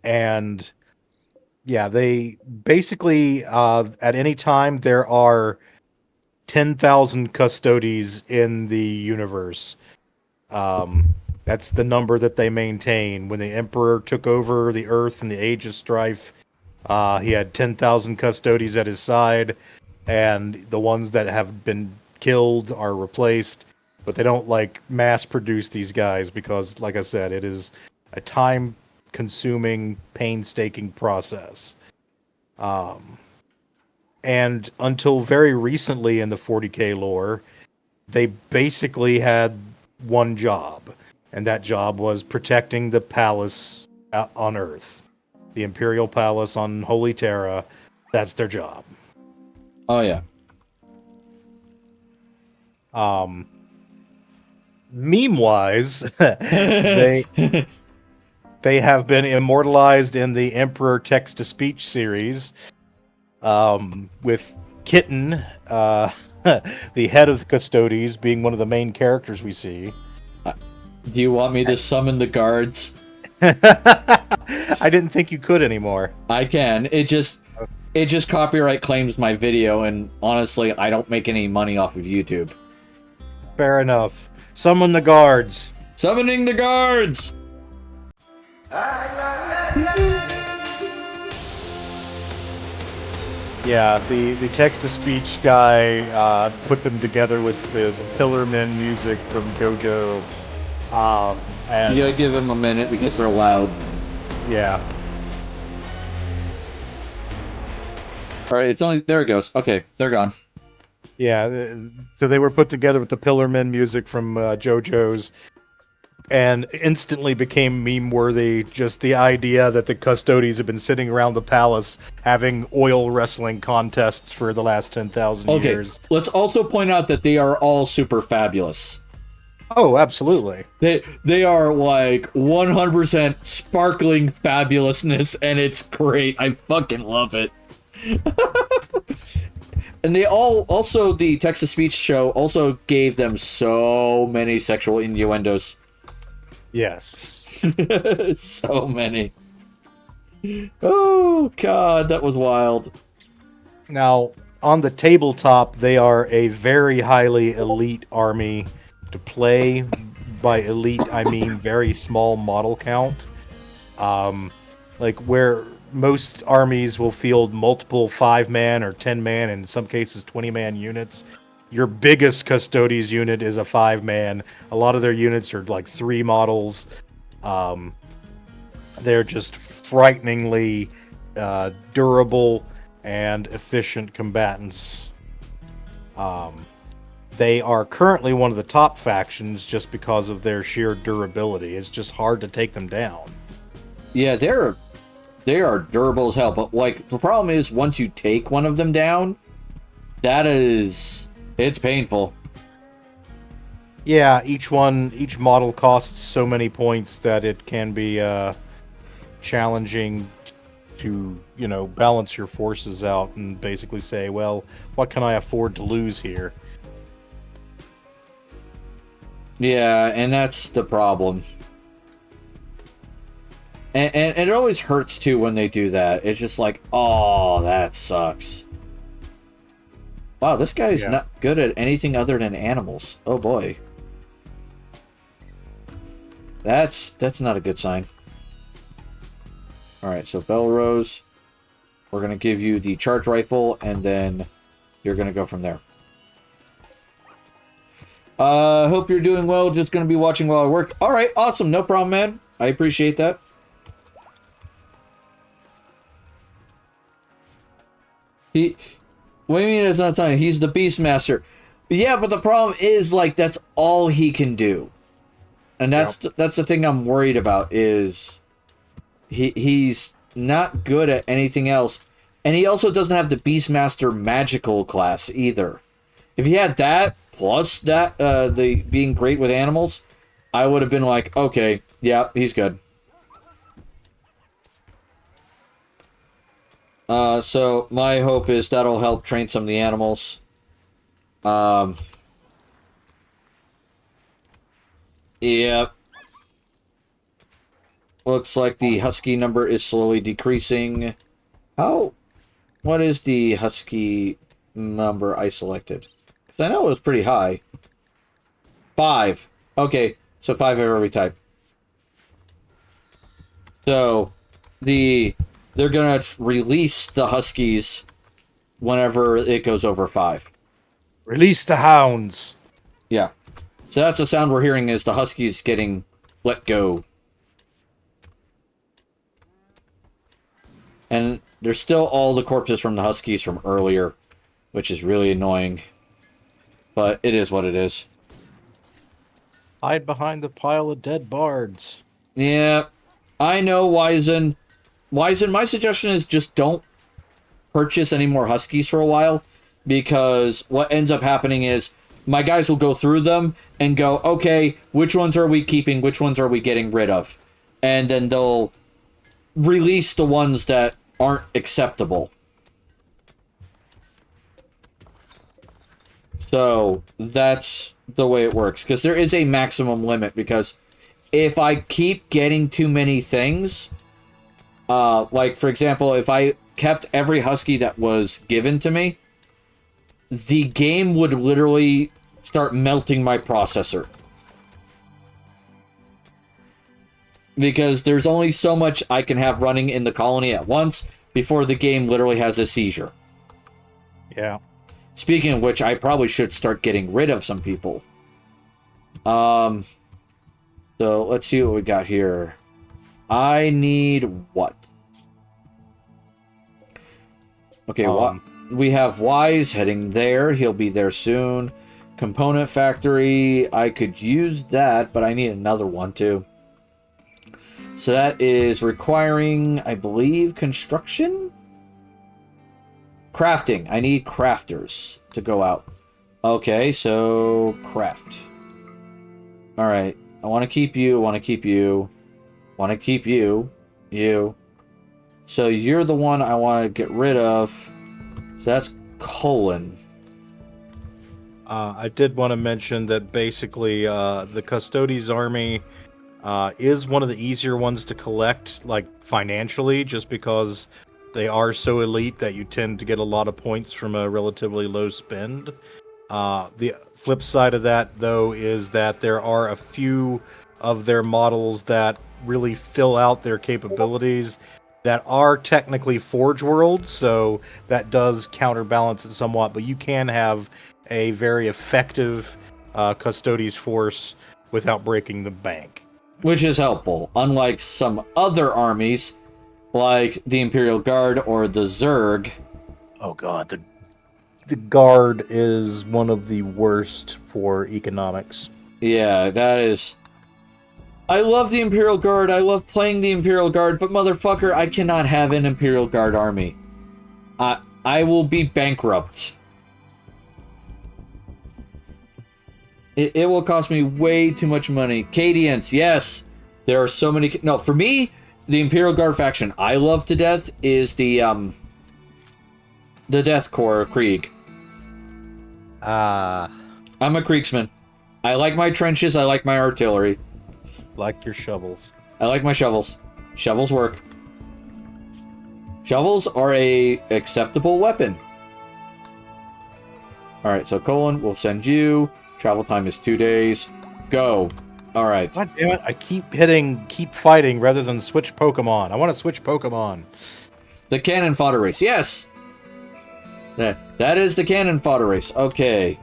And yeah, they basically, at any time, there are 10,000 Custodes in the universe. That's the number that they maintain. When the Emperor took over the Earth in the Age of Strife, he had 10,000 Custodes at his side, and the ones that have been killed are replaced. But they don't, like, mass produce these guys because, like I said, it is a time-consuming, painstaking process. And until very recently in the 40k lore, they basically had one job, and that job was protecting the palace on Earth. The Imperial Palace on Holy Terra, that's their job. Oh yeah. Meme-wise, they have been immortalized in the Emperor Text-to-Speech series, with Kitten, the head of the Custodes, being one of the main characters we see. Do you want me to summon the guards? I didn't think you could anymore. I can. It just copyright claims my video, and honestly, I don't make any money off of YouTube. Fair enough. Summon the guards. Summoning the guards! Yeah, the text-to-speech guy put them together with the Pillarmen music from JoJo. And You gotta give them a minute because they're loud. yeah. All right, it's only there. It goes. Okay, they're gone. Yeah, so they were put together with the Pillarmen music from JoJo's, and instantly became meme-worthy. Just the idea that the Custodies have been sitting around the palace having oil wrestling contests for the last 10,000 Okay, years. let's also point out that they are all super fabulous. Oh, absolutely. They are like 100% sparkling fabulousness, and it's great. I fucking love it. And they all also the text-to-speech show also gave them so many sexual innuendos. Yes. So many. Oh god, that was wild. Now, on the tabletop, they are a very highly elite army to play. By elite, I mean very small model count. Like where most armies will field multiple 5-man or 10-man, and in some cases 20-man units. Your biggest Custodes unit is a 5-man. A lot of their units are like 3 models. They're just frighteningly durable and efficient combatants. They are currently one of the top factions just because of their sheer durability. It's just hard to take them down. Yeah, they are durable as hell, but like the problem is once you take one of them down, it's painful. Yeah, each model costs so many points that it can be challenging to, balance your forces out and basically say, well, what can I afford to lose here? Yeah, and that's the problem. And it always hurts too when they do that. It's just like, oh, that sucks. Wow, this guy's not good at anything other than animals. Oh boy. That's not a good sign. Alright, so Belrose. We're going to give you the charge rifle, and then you're going to go from there. Hope you're doing well. Just going to be watching while I work. Alright, awesome. No problem, man. I appreciate that. What do you mean it's not time? He's the Beastmaster. Yeah, but the problem is, like, that's all he can do. And that's the thing I'm worried about, is he's not good at anything else. And he also doesn't have the Beastmaster magical class either. If he had that, plus that, the being great with animals, I would have been like, okay, yeah, he's good. So my hope is that'll help train some of the animals. Yeah. Looks like the husky number is slowly decreasing. What is the husky number I selected? Because I know it was pretty high. 5. Okay, so 5 of every type. So, they're gonna release the huskies whenever it goes over 5. Release the hounds. Yeah. So that's the sound we're hearing, is the huskies getting let go. And there's still all the corpses from the huskies from earlier, which is really annoying. But it is what it is. Hide behind the pile of dead bards. Yeah, I know, Wizen. Wizen, my suggestion is just don't purchase any more huskies for a while, because what ends up happening is my guys will go through them and go, okay, which ones are we keeping, which ones are we getting rid of? And then they'll release the ones that aren't acceptable. So that's the way it works, because there is a maximum limit, because if I keep getting too many things, like for example, if I kept every husky that was given to me, the game would literally start melting my processor. Because there's only so much I can have running in the colony at once before the game literally has a seizure. Yeah. Speaking of which, I probably should start getting rid of some people. So let's see what we got here. I need what? Okay, we have Wise heading there. He'll be there soon. Component factory. I could use that, but I need another one too. So that is requiring, I believe, construction? Crafting. I need crafters to go out. Okay, so craft. Alright. I want to keep you. I want to keep you. Want to keep you. You. So you're the one I want to get rid of. So that's Colon. I did want to mention that basically the Custodes army is one of the easier ones to collect, like financially, just because they are so elite that you tend to get a lot of points from a relatively low spend. The flip side of that, though, is that there are a few of their models that really fill out their capabilities that are technically Forge World, so that does counterbalance it somewhat, but you can have a very effective Custodes force without breaking the bank. Which is helpful, unlike some other armies, like the Imperial Guard or the Zerg. Oh god, the Guard is one of the worst for economics. Yeah, that is... I love the Imperial Guard, I love playing the Imperial Guard, but motherfucker, I cannot have an Imperial Guard army. I will be bankrupt. It will cost me way too much money. Cadians, yes! There are so many... No, for me, the Imperial Guard faction I love to death is the Death Corps Krieg. I'm a Kriegsman. I like my trenches, I like my artillery. Like your shovels. I like my shovels. Shovels work. Shovels are a acceptable weapon. Alright, so Colon, we'll send you. Travel time is 2 days. Go. Alright. God damn it, I keep fighting rather than switch Pokemon. I want to switch Pokemon. The cannon fodder race. Yes! That is the cannon fodder race. Okay.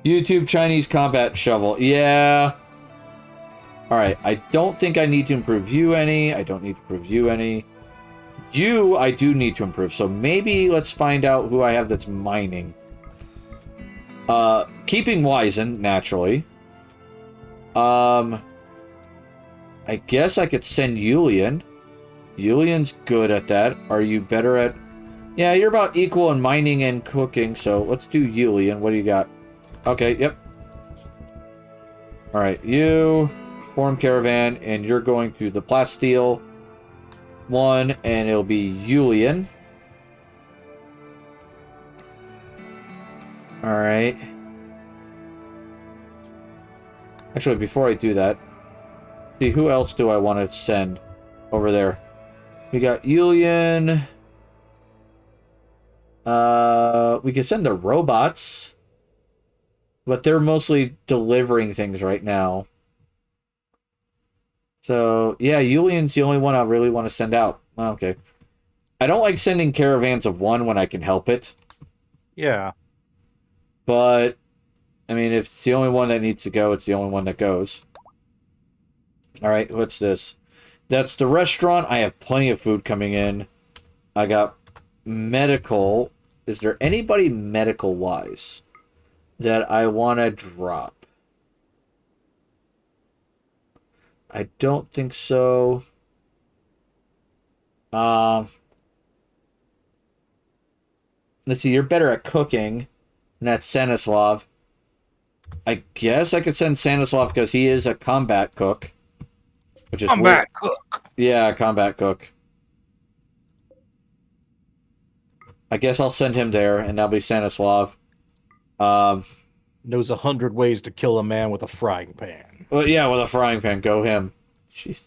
YouTube Chinese combat shovel. Yeah. Alright, I don't think I need to improve you any. I don't need to improve you any. You, I do need to improve. So maybe let's find out who I have that's mining. Keeping Wizen, naturally. I guess I could send Yulian. Yulian's good at that. Are you better at... Yeah, you're about equal in mining and cooking, so let's do Yulian. What do you got? Okay, yep. Alright, you... Form Caravan, and you're going to the Plasteel one, and it'll be Yulian. Alright. Actually, before I do that, see, who else do I want to send over there? We got Yulian. We can send the robots, but they're mostly delivering things right now. So, yeah, Yulian's the only one I really want to send out. Okay. I don't like sending caravans of one when I can help it. Yeah. But, I mean, if it's the only one that needs to go, it's the only one that goes. Alright, what's this? That's the restaurant. I have plenty of food coming in. I got medical. Is there anybody medical-wise that I want to drop? I don't think so. Let's see, you're better at cooking. And that's Stanislav. I guess I could send Stanislav because he is a combat cook. Which is combat cook. Yeah, combat cook. I guess I'll send him there, and that'll be Stanislav. Knows 100 ways to kill a man with a frying pan. Well, yeah, with a frying pan. Go him. Jeez.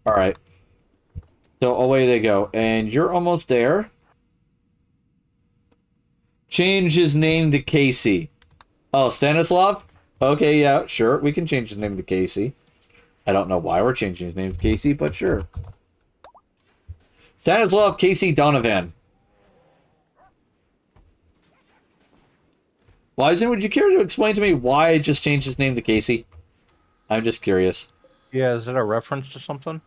Alright. So away they go. And you're almost there. Change his name to Casey. Oh, Stanislav? Okay, yeah, sure. We can change his name to Casey. I don't know why we're changing his name to Casey, but sure. Stanislav Casey Donovan. Wizen, would you care to explain to me why I just changed his name to Casey? I'm just curious. Yeah, is it a reference to something?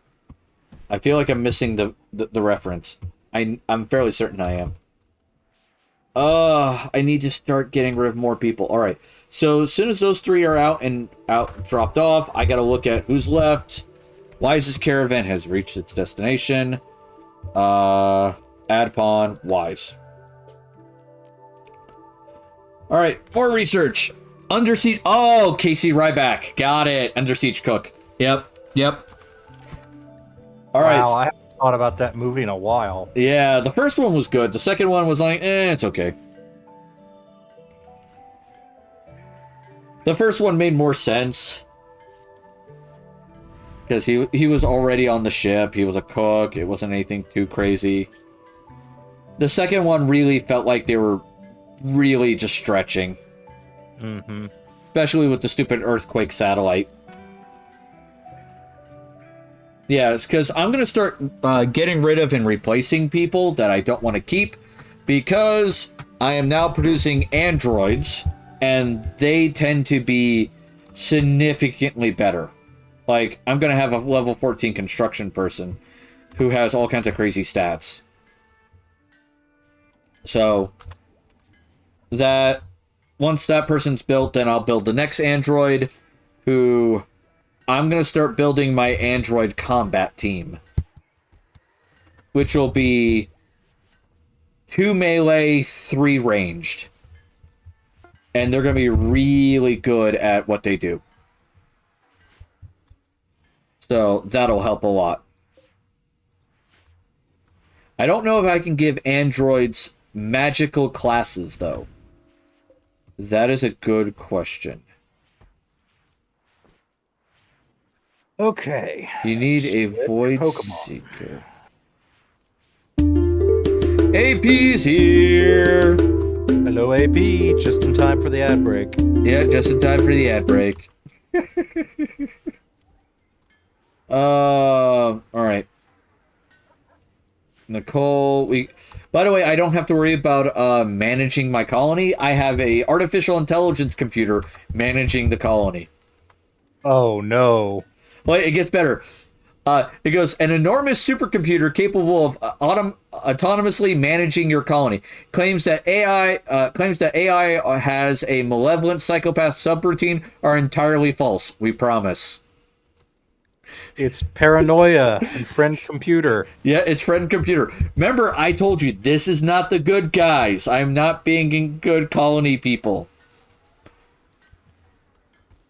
I feel like I'm missing the reference. I'm fairly certain I am. I need to start getting rid of more people. All right. So as soon as those 3 are out dropped off, I got to look at who's left. Wise's caravan has reached its destination. Add pawn, Wise. All right, more research. Under Siege. Oh, Casey Ryback. Got it. Under Siege Cook. Yep. All right. Wow, I haven't thought about that movie in a while. Yeah, the first one was good. The second one was like, it's okay. The first one made more sense. Because he was already on the ship. He was a cook. It wasn't anything too crazy. The second one really felt like they were really just stretching. Mm-hmm. Especially with the stupid earthquake satellite. Yeah, it's because I'm going to start getting rid of and replacing people that I don't want to keep. Because I am now producing androids. And they tend to be significantly better. Like, I'm going to have a level 14 construction person who has all kinds of crazy stats. So, that once that person's built, then I'll build the next android who I'm going to start building my android combat team. Which will be 2 melee, 3 ranged. And they're going to be really good at what they do. So that'll help a lot. I don't know if I can give androids magical classes, though. That is a good question. Okay. You need a Void Pokemon. Seeker. AP's here! Hello, AP. Just in time for the ad break. Yeah, just in time for the ad break. Alright. Nicole, by the way, I don't have to worry about managing my colony. I have a artificial intelligence computer managing the colony. Oh, no. Well, it gets better. It goes, an enormous supercomputer capable of autonomously managing your colony. Claims that AI has a malevolent psychopath subroutine are entirely false. We promise. It's paranoia and friend computer. Yeah, it's friend computer. Remember, I told you, this is not the good guys. I'm not being good colony people.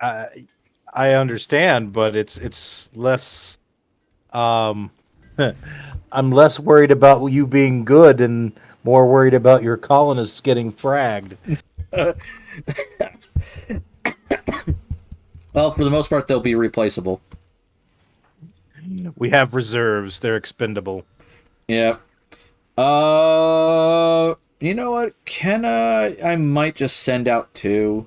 I understand, but it's less. I'm less worried about you being good and more worried about your colonists getting fragged. Well, for the most part, they'll be replaceable. We have reserves; they're expendable. Yeah. You know what? I might just send out 2.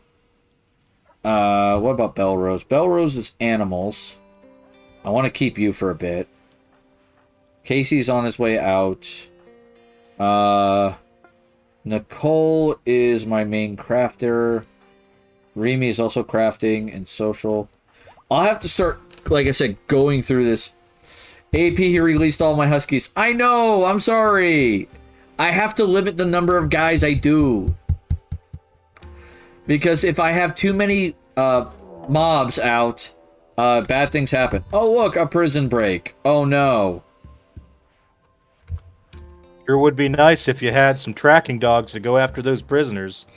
What about Belrose? Belrose is animals. I want to keep you for a bit. Casey's on his way out. Nicole is my main crafter. Remy is also crafting and social. I'll have to start, like I said, going through this. AP, he released all my Huskies. I know! I'm sorry! I have to limit the number of guys I do. Because if I have too many mobs out, bad things happen. Oh, look, a prison break. Oh, no. Sure would be nice if you had some tracking dogs to go after those prisoners.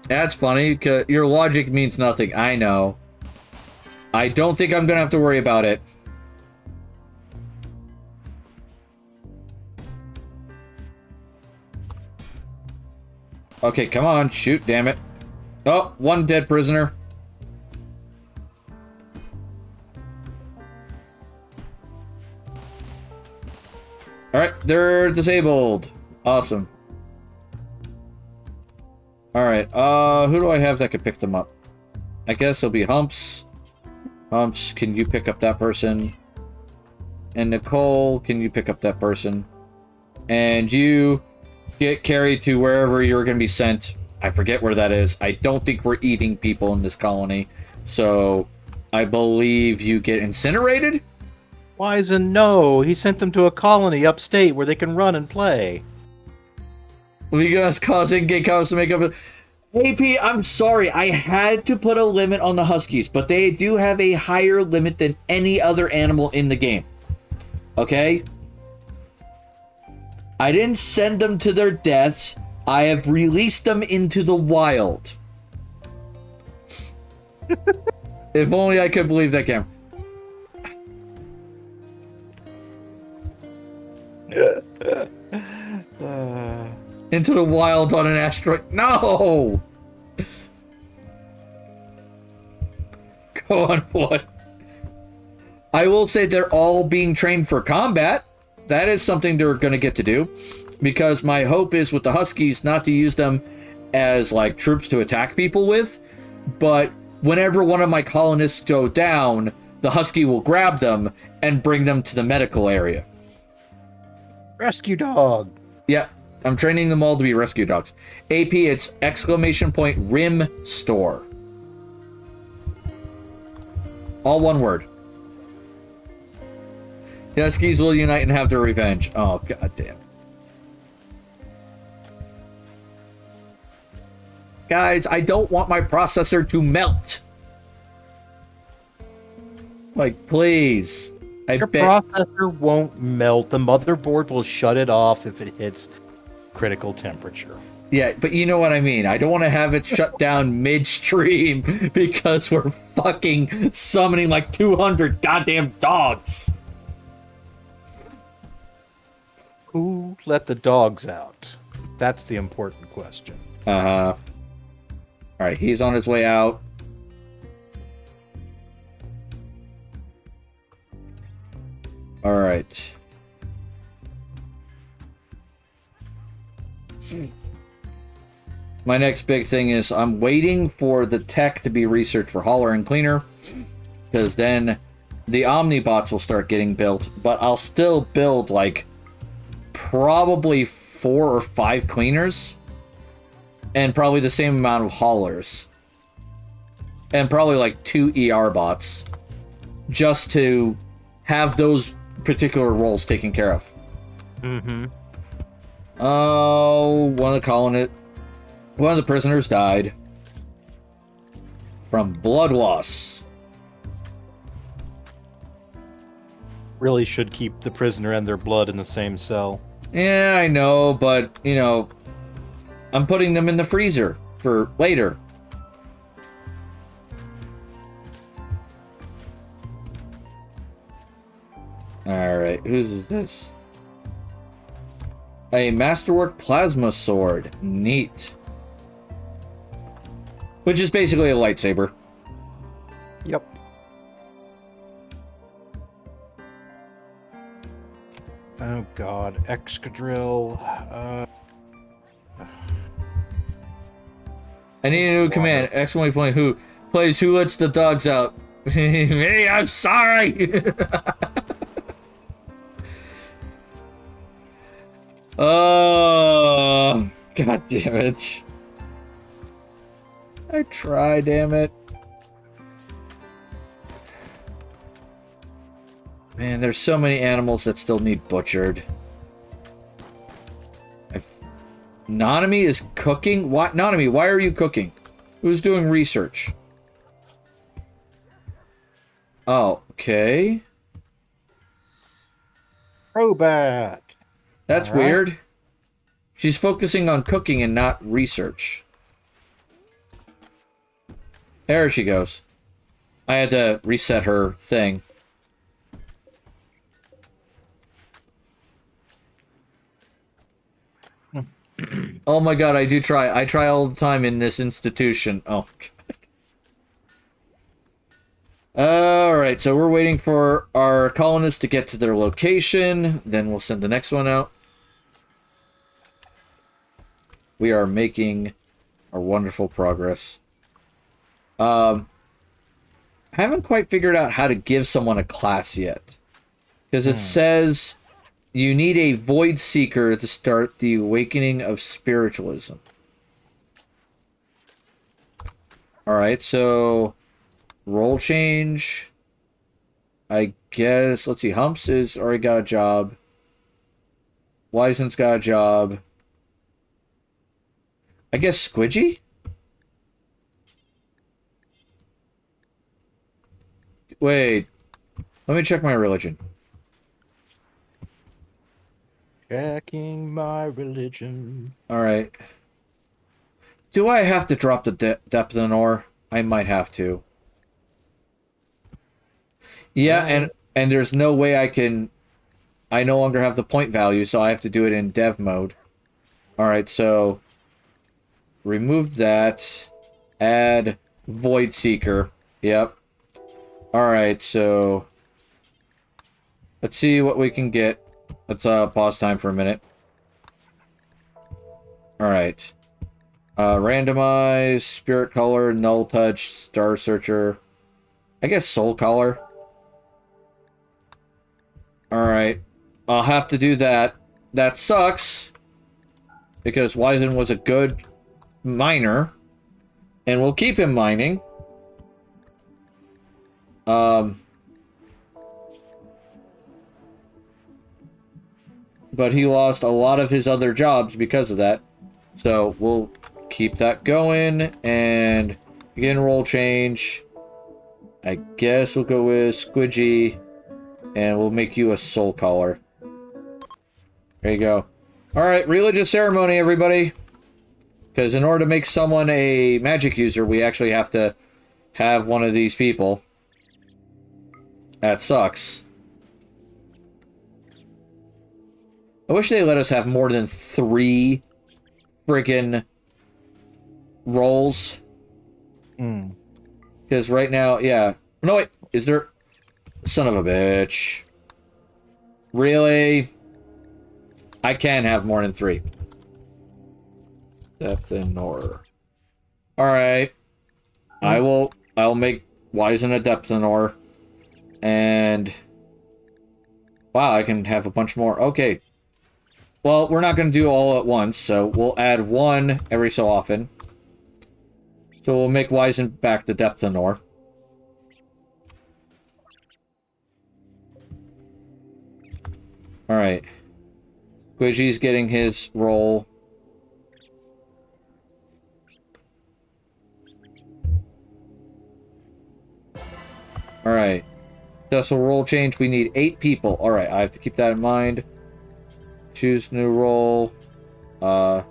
That's funny, because your logic means nothing. I know. I don't think I'm going to have to worry about it. Okay, come on. Shoot, damn it. Oh, 1 dead prisoner. Alright, they're disabled. Awesome. Alright, who do I have that could pick them up? I guess it'll be Humps. Humps, can you pick up that person? And Nicole, can you pick up that person? And you get carried to wherever you're going to be sent. I forget where that is. I don't think we're eating people in this colony. So, I believe you get incinerated? Wisen, no. He sent them to a colony upstate where they can run and play. We guys causing gay cows to make up. AP, I'm sorry. I had to put a limit on the Huskies, but they do have a higher limit than any other animal in the game. Okay? I didn't send them to their deaths. I have released them into the wild. If only I could believe that game. Into the wild on an asteroid. No! Go on, what? I will say they're all being trained for combat. That is something they're going to get to do. Because my hope is with the Huskies not to use them as like troops to attack people with. But whenever one of my colonists go down, the Husky will grab them and bring them to the medical area. Rescue dog. Yeah, I'm training them all to be rescue dogs. AP, it's !Rim Store. All one word. The Huskies will unite and have their revenge. Oh, god damn. Guys, I don't want my processor to melt. Like, please. Your processor won't melt. The motherboard will shut it off if it hits critical temperature. Yeah, but you know what I mean. I don't want to have it shut down midstream because we're fucking summoning like 200 goddamn dogs. Who let the dogs out? That's the important question. Uh-huh. Alright, he's on his way out. Alright. My next big thing is I'm waiting for the tech to be researched for hauler and cleaner. Because then the Omnibots will start getting built. But I'll still build like probably 4 or 5 cleaners. And probably the same amount of haulers. And probably like 2 ER bots. Just to have those particular roles taken care of. Mm-hmm. Oh, one of the prisoners died. From blood loss. Really should keep the prisoner and their blood in the same cell. Yeah, I know, but, you know, I'm putting them in the freezer for later. Alright, whose is this? A Masterwork Plasma Sword. Neat. Which is basically a lightsaber. Yep. Oh god, Excadrill. I need a new command. Exclamation point. Who plays? Who lets the dogs out? Me. I'm sorry. Oh, god damn it! I try, damn it. Man, there's so many animals that still need butchered. Nanami is cooking? Why, Nanami, why are you cooking? Who's doing research? Oh, okay. Crobat. That's All right. weird. She's focusing on cooking and not research. There she goes. I had to reset her thing. Oh my god, I do try. I try all the time in this institution. Oh, god. Alright, so we're waiting for our colonists to get to their location. Then we'll send the next one out. We are making a wonderful progress. I haven't quite figured out how to give someone a class yet. Because it says you need a Void Seeker to start the Awakening of Spiritualism. Alright, so role change. I guess, let's see, Humps is already got a job. Wisen's got a job. I guess Squidgy? Wait. Let me check my religion. Checking my religion. Alright. Do I have to drop the depth of an ore? I might have to. Yeah, and there's no way I no longer have the point value, so I have to do it in dev mode. Alright, so remove that. Add Void Seeker. Yep. Alright, so let's see what we can get. Let's pause time for a minute. Alright. Randomize, Spirit Color, Null Touch, Star Searcher. I guess Soul Color. Alright. I'll have to do that. That sucks. Because Wisen was a good miner. And we'll keep him mining. But he lost a lot of his other jobs because of that. So we'll keep that going. And begin roll change. I guess we'll go with Squidgy. And we'll make you a soul color. There you go. Alright, religious ceremony, everybody. Because in order to make someone a magic user, we actually have to have one of these people. That sucks. I wish they let us have more than 3 friggin' rolls. Because right now, yeah. No, wait. Is there... Son of a bitch. Really? I can have more than 3. Depth and ore. Alright. I'll make Wisen a depth and ore. And... Wow, I can have a bunch more. Okay. Well, we're not going to do all at once, so we'll add 1 every so often. So we'll make Wisen back the depth and ore. Alright. Squidgy's getting his roll. Alright. Successful roll change. We need 8 people. Alright, I have to keep that in mind. Choose new roll. Yeah,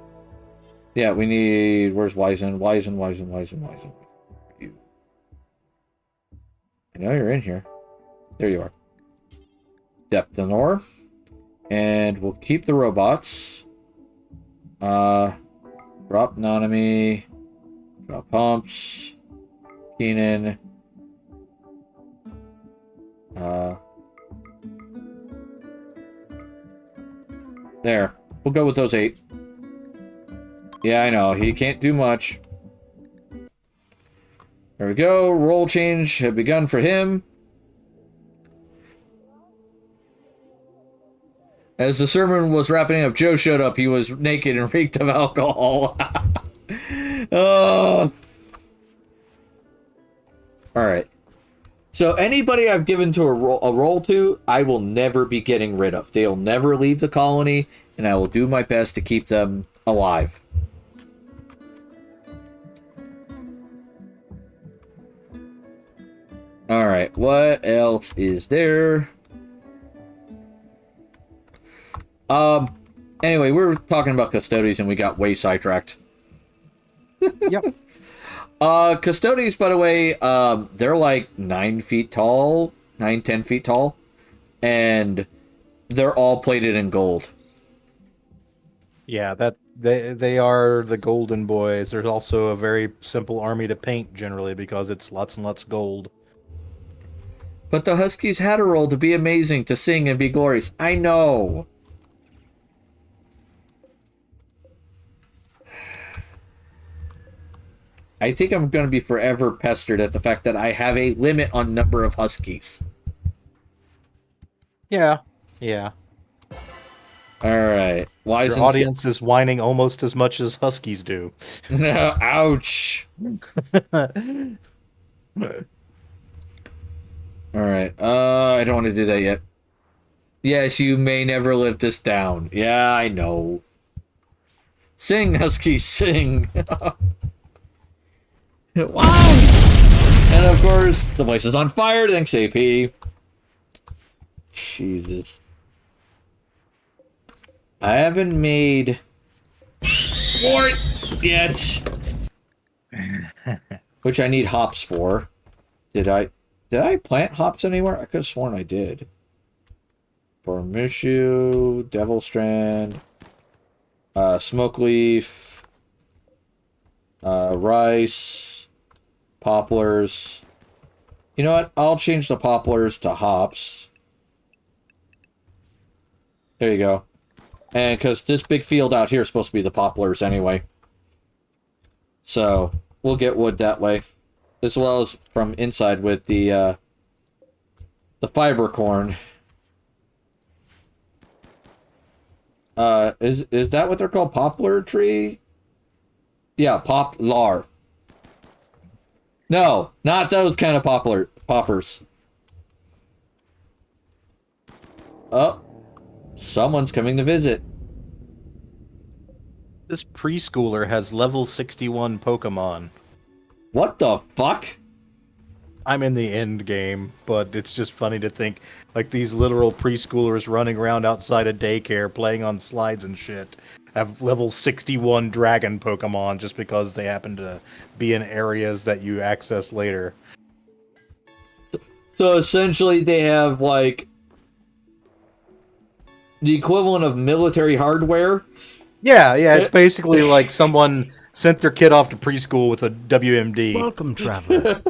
we need... Where's Wisen? Wisen. You. I know you're in here. There you are. Depth and ore. And we'll keep the robots. Drop Nanami. Drop Pumps. Keenan. There. We'll go with those 8. Yeah, I know. He can't do much. There we go. Roll change had begun for him. As the sermon was wrapping up, Joe showed up. He was naked and reeked of alcohol. Oh. Alright. So anybody I've given to a roll to, I will never be getting rid of. They'll never leave the colony, and I will do my best to keep them alive. Alright, what else is there? Anyway, we were talking about custodies and we got way sidetracked. Yep. Custodies, by the way, they're like 9 feet tall, 10 feet tall, and they're all plated in gold. Yeah, that they are the golden boys. There's also a very simple army to paint generally because it's lots and lots of gold. But the Huskies had a role to be amazing, to sing and be glorious. I know. I think I'm going to be forever pestered at the fact that I have a limit on number of Huskies. Yeah. Alright. Your audience is whining almost as much as Huskies do. Ouch. Alright, I don't want to do that yet. Yes, you may never live this down. Yeah, I know. Sing, Husky, sing! Wow! And of course, the place is on fire, thanks AP. Jesus. I haven't made... Wart yet! Which I need hops for. Did I plant hops anywhere? I could have sworn I did. Bormishu, Devil Strand, Smoke Leaf, rice, poplars. You know what? I'll change the poplars to hops. There you go. And because this big field out here is supposed to be the poplars anyway. So, we'll get wood that way. As well as from inside with the fiber corn. Is that what they're called? Poplar tree? Yeah, poplar. No, not those kind of poppers. Oh, someone's coming to visit. This preschooler has level 61 Pokemon. What the fuck? I'm in the end game, but it's just funny to think, like, these literal preschoolers running around outside a daycare playing on slides and shit have level 61 dragon Pokemon just because they happen to be in areas that you access later. So essentially they have, like, the equivalent of military hardware. Yeah, it's basically like someone sent their kid off to preschool with a WMD. Welcome, traveler.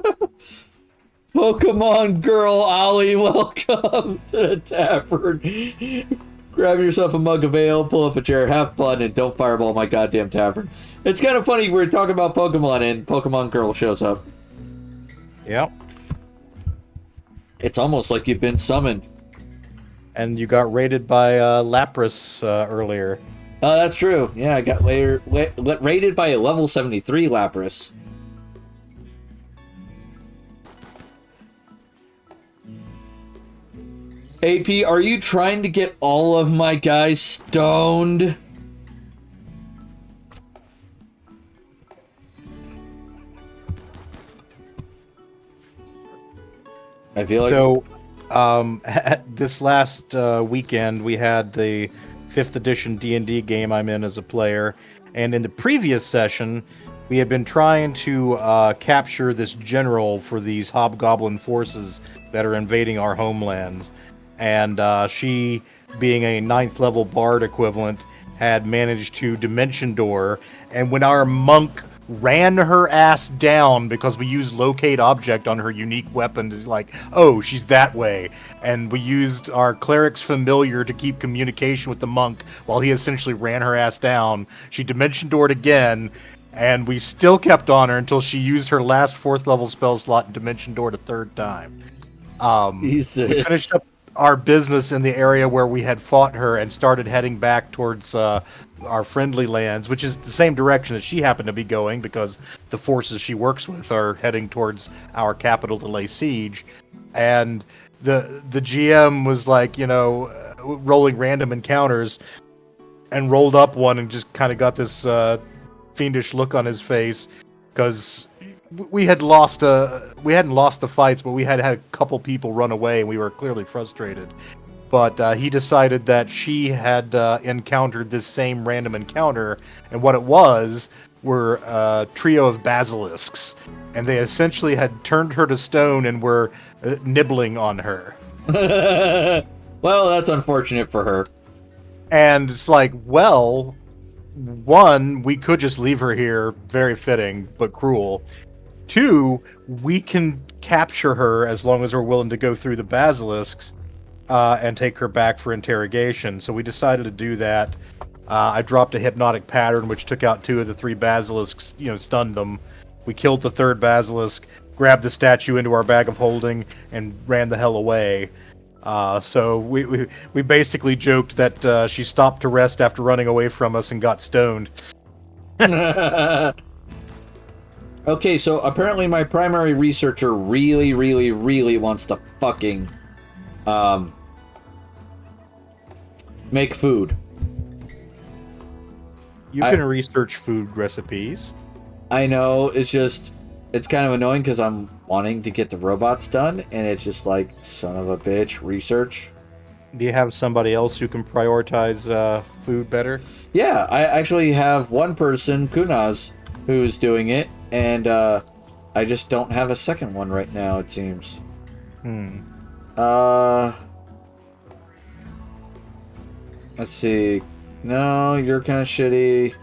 Pokemon girl Ollie, welcome to the tavern. Grab yourself a mug of ale, pull up a chair, have fun, and don't fireball my goddamn tavern. It's kind of funny, we're talking about Pokemon and Pokemon girl shows up. Yep. It's almost like you've been summoned. And you got raided by Lapras earlier. Oh, that's true. Yeah, I got raided by a level 73 Lapras. AP, are you trying to get all of my guys stoned? I feel like... So, this last weekend, we had the 5th edition D&D game I'm in as a player, and in the previous session, we had been trying to capture this general for these hobgoblin forces that are invading our homelands. And she, being a 9th level bard equivalent, had managed to dimension door, and when our monk ran her ass down because we used locate object on her unique weapon, is like, oh, she's that way. And we used our cleric's familiar to keep communication with the monk while he essentially ran her ass down. She dimension doored again, and we still kept on her until she used her last 4th level spell slot and dimension doored a 3rd time. Jesus. We finished up our business in the area where we had fought her and started heading back towards our friendly lands, which is the same direction that she happened to be going because the forces she works with are heading towards our capital to lay siege. And the GM was like, rolling random encounters and rolled up one and just kind of got this fiendish look on his face because we hadn't lost the fights, but we had a couple people run away, and we were clearly frustrated. But he decided that she had encountered this same random encounter, and what it was were a trio of basilisks, and they essentially had turned her to stone and were nibbling on her. Well, that's unfortunate for her. And it's like, well, one, we could just leave her here, very fitting, but cruel. 2, we can capture her as long as we're willing to go through the basilisks and take her back for interrogation. So we decided to do that. I dropped a hypnotic pattern, which took out 2 of the 3 basilisks, stunned them. We killed the 3rd basilisk, grabbed the statue into our bag of holding, and ran the hell away. So we basically joked that she stopped to rest after running away from us and got stoned. Okay, so apparently my primary researcher really, really, really wants to fucking make food. You can research food recipes. I know, it's kind of annoying because I'm wanting to get the robots done, and it's just like, son of a bitch, research. Do you have somebody else who can prioritize food better? Yeah, I actually have one person, Kunaz, who's doing it, and I just don't have a second one right now, it seems. Let's see. No, you're kind of shitty.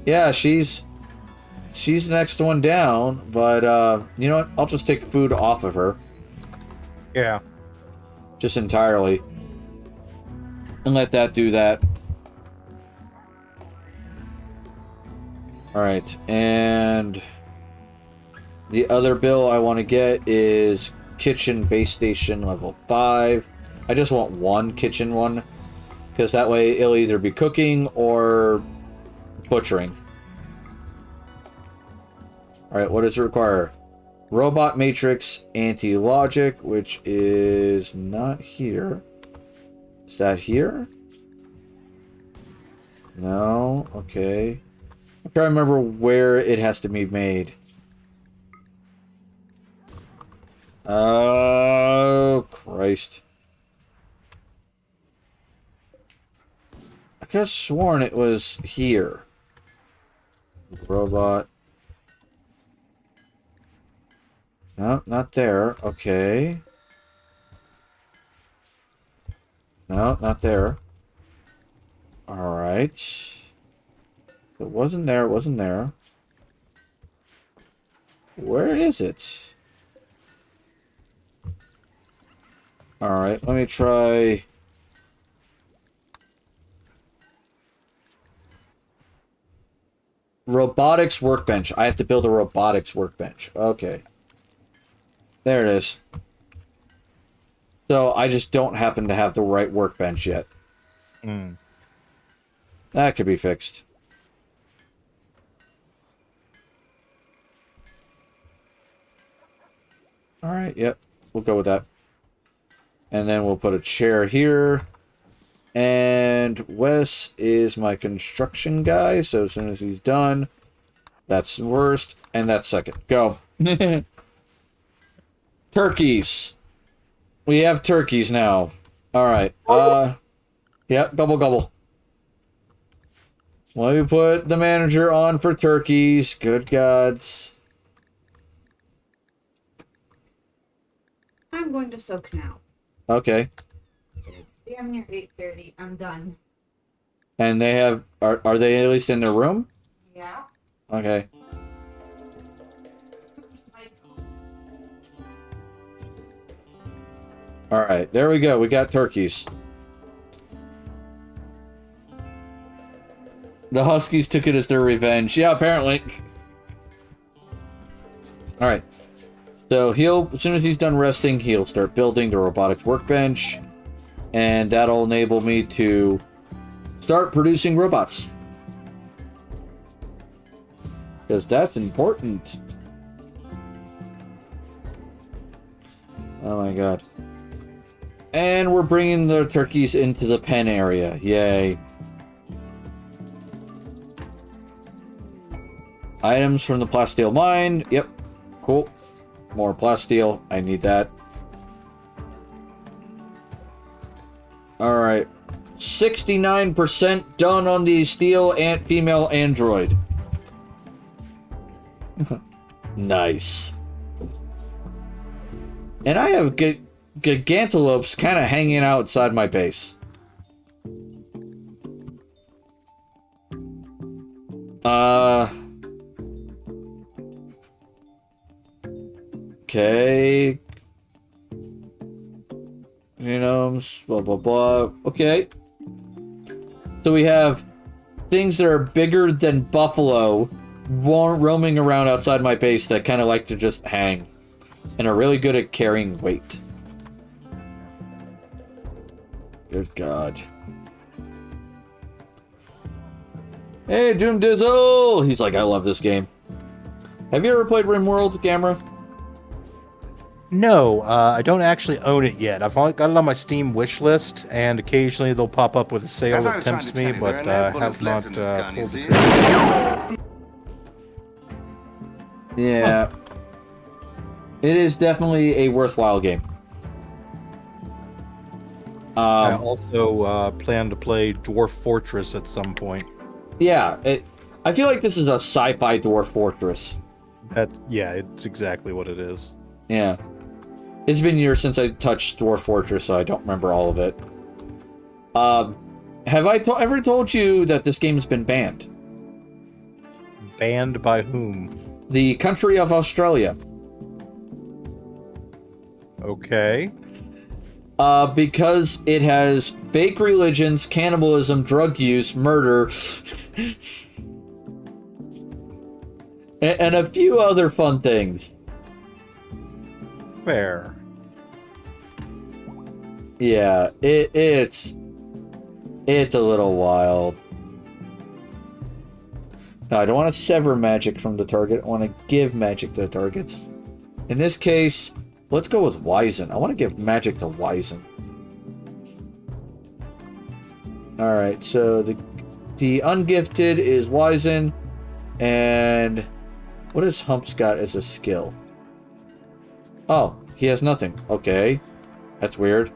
Yeah, she's the next one down, but you know what? I'll just take food off of her. Yeah. Just entirely. And let that do that. Alright, and the other bill I want to get is kitchen base station level 5. I just want one kitchen one, because that way it'll either be cooking or butchering. Alright, what does it require? Robot matrix anti-logic, which is not here. Is that here? No, okay. I'm trying to remember where it has to be made. Oh, Christ. I could have sworn it was here. Robot. No, not there. Okay. No, not there. Alright. It wasn't there, it wasn't there. Where is it? Alright, let me try... Robotics workbench. I have to build a robotics workbench. Okay. There it is. So I just don't happen to have the right workbench yet. That could be fixed. Alright, yep. We'll go with that. And then we'll put a chair here. And Wes is my construction guy, so as soon as he's done, that's first, and that's second. Go. Turkeys. We have turkeys now. Alright. Yep, gobble gobble. Let me put the manager on for turkeys. Good gods. I'm going to soak now. Okay. I'm near 8:30. I'm done. And they have... Are they at least in their room? Yeah. Okay. Alright, there we go. We got turkeys. The Huskies took it as their revenge. Yeah, apparently. Alright. So as soon as he's done resting, he'll start building the robotics workbench. And that'll enable me to start producing robots. Because that's important. Oh my god. And we're bringing the turkeys into the pen area. Yay. Items from the plasteel mine. Yep. Cool. More plasteel. I need that. Alright. 69% done on the steel and female android. Nice. And I have gigantolopes kind of hanging outside my base. Okay. Genomes, blah, blah, blah. Okay. So we have things that are bigger than buffalo roaming around outside my base that kind of like to just hang and are really good at carrying weight. Good God. Hey, Doom Dizzle! He's like, I love this game. Have you ever played Rimworld, Gamera? No, I don't actually own it yet. I've only got it on my Steam wish list, and occasionally they'll pop up with a sale As I that was trying tempts to me, tell you, there but are I no have bullets left not in this gun, you pulled the see? trigger. Yeah. It is definitely a worthwhile game. I also plan to play Dwarf Fortress at some point. Yeah, I feel like this is a sci-fi dwarf fortress. Yeah, it's exactly what it is. Yeah. It's been years since I touched Dwarf Fortress, so I don't remember all of it. Have I ever told you that this game's been banned? Banned by whom? The country of Australia. Okay. Because it has fake religions, cannibalism, drug use, murder, and a few other fun things. Fair. Yeah, it's a little wild. No, I don't want to sever magic from the target. I want to give magic to the targets. In this case, let's go with Wizen. I want to give magic to Wizen. Alright, so the ungifted is Wizen. And what has Humps got as a skill? Oh, he has nothing. Okay. That's weird.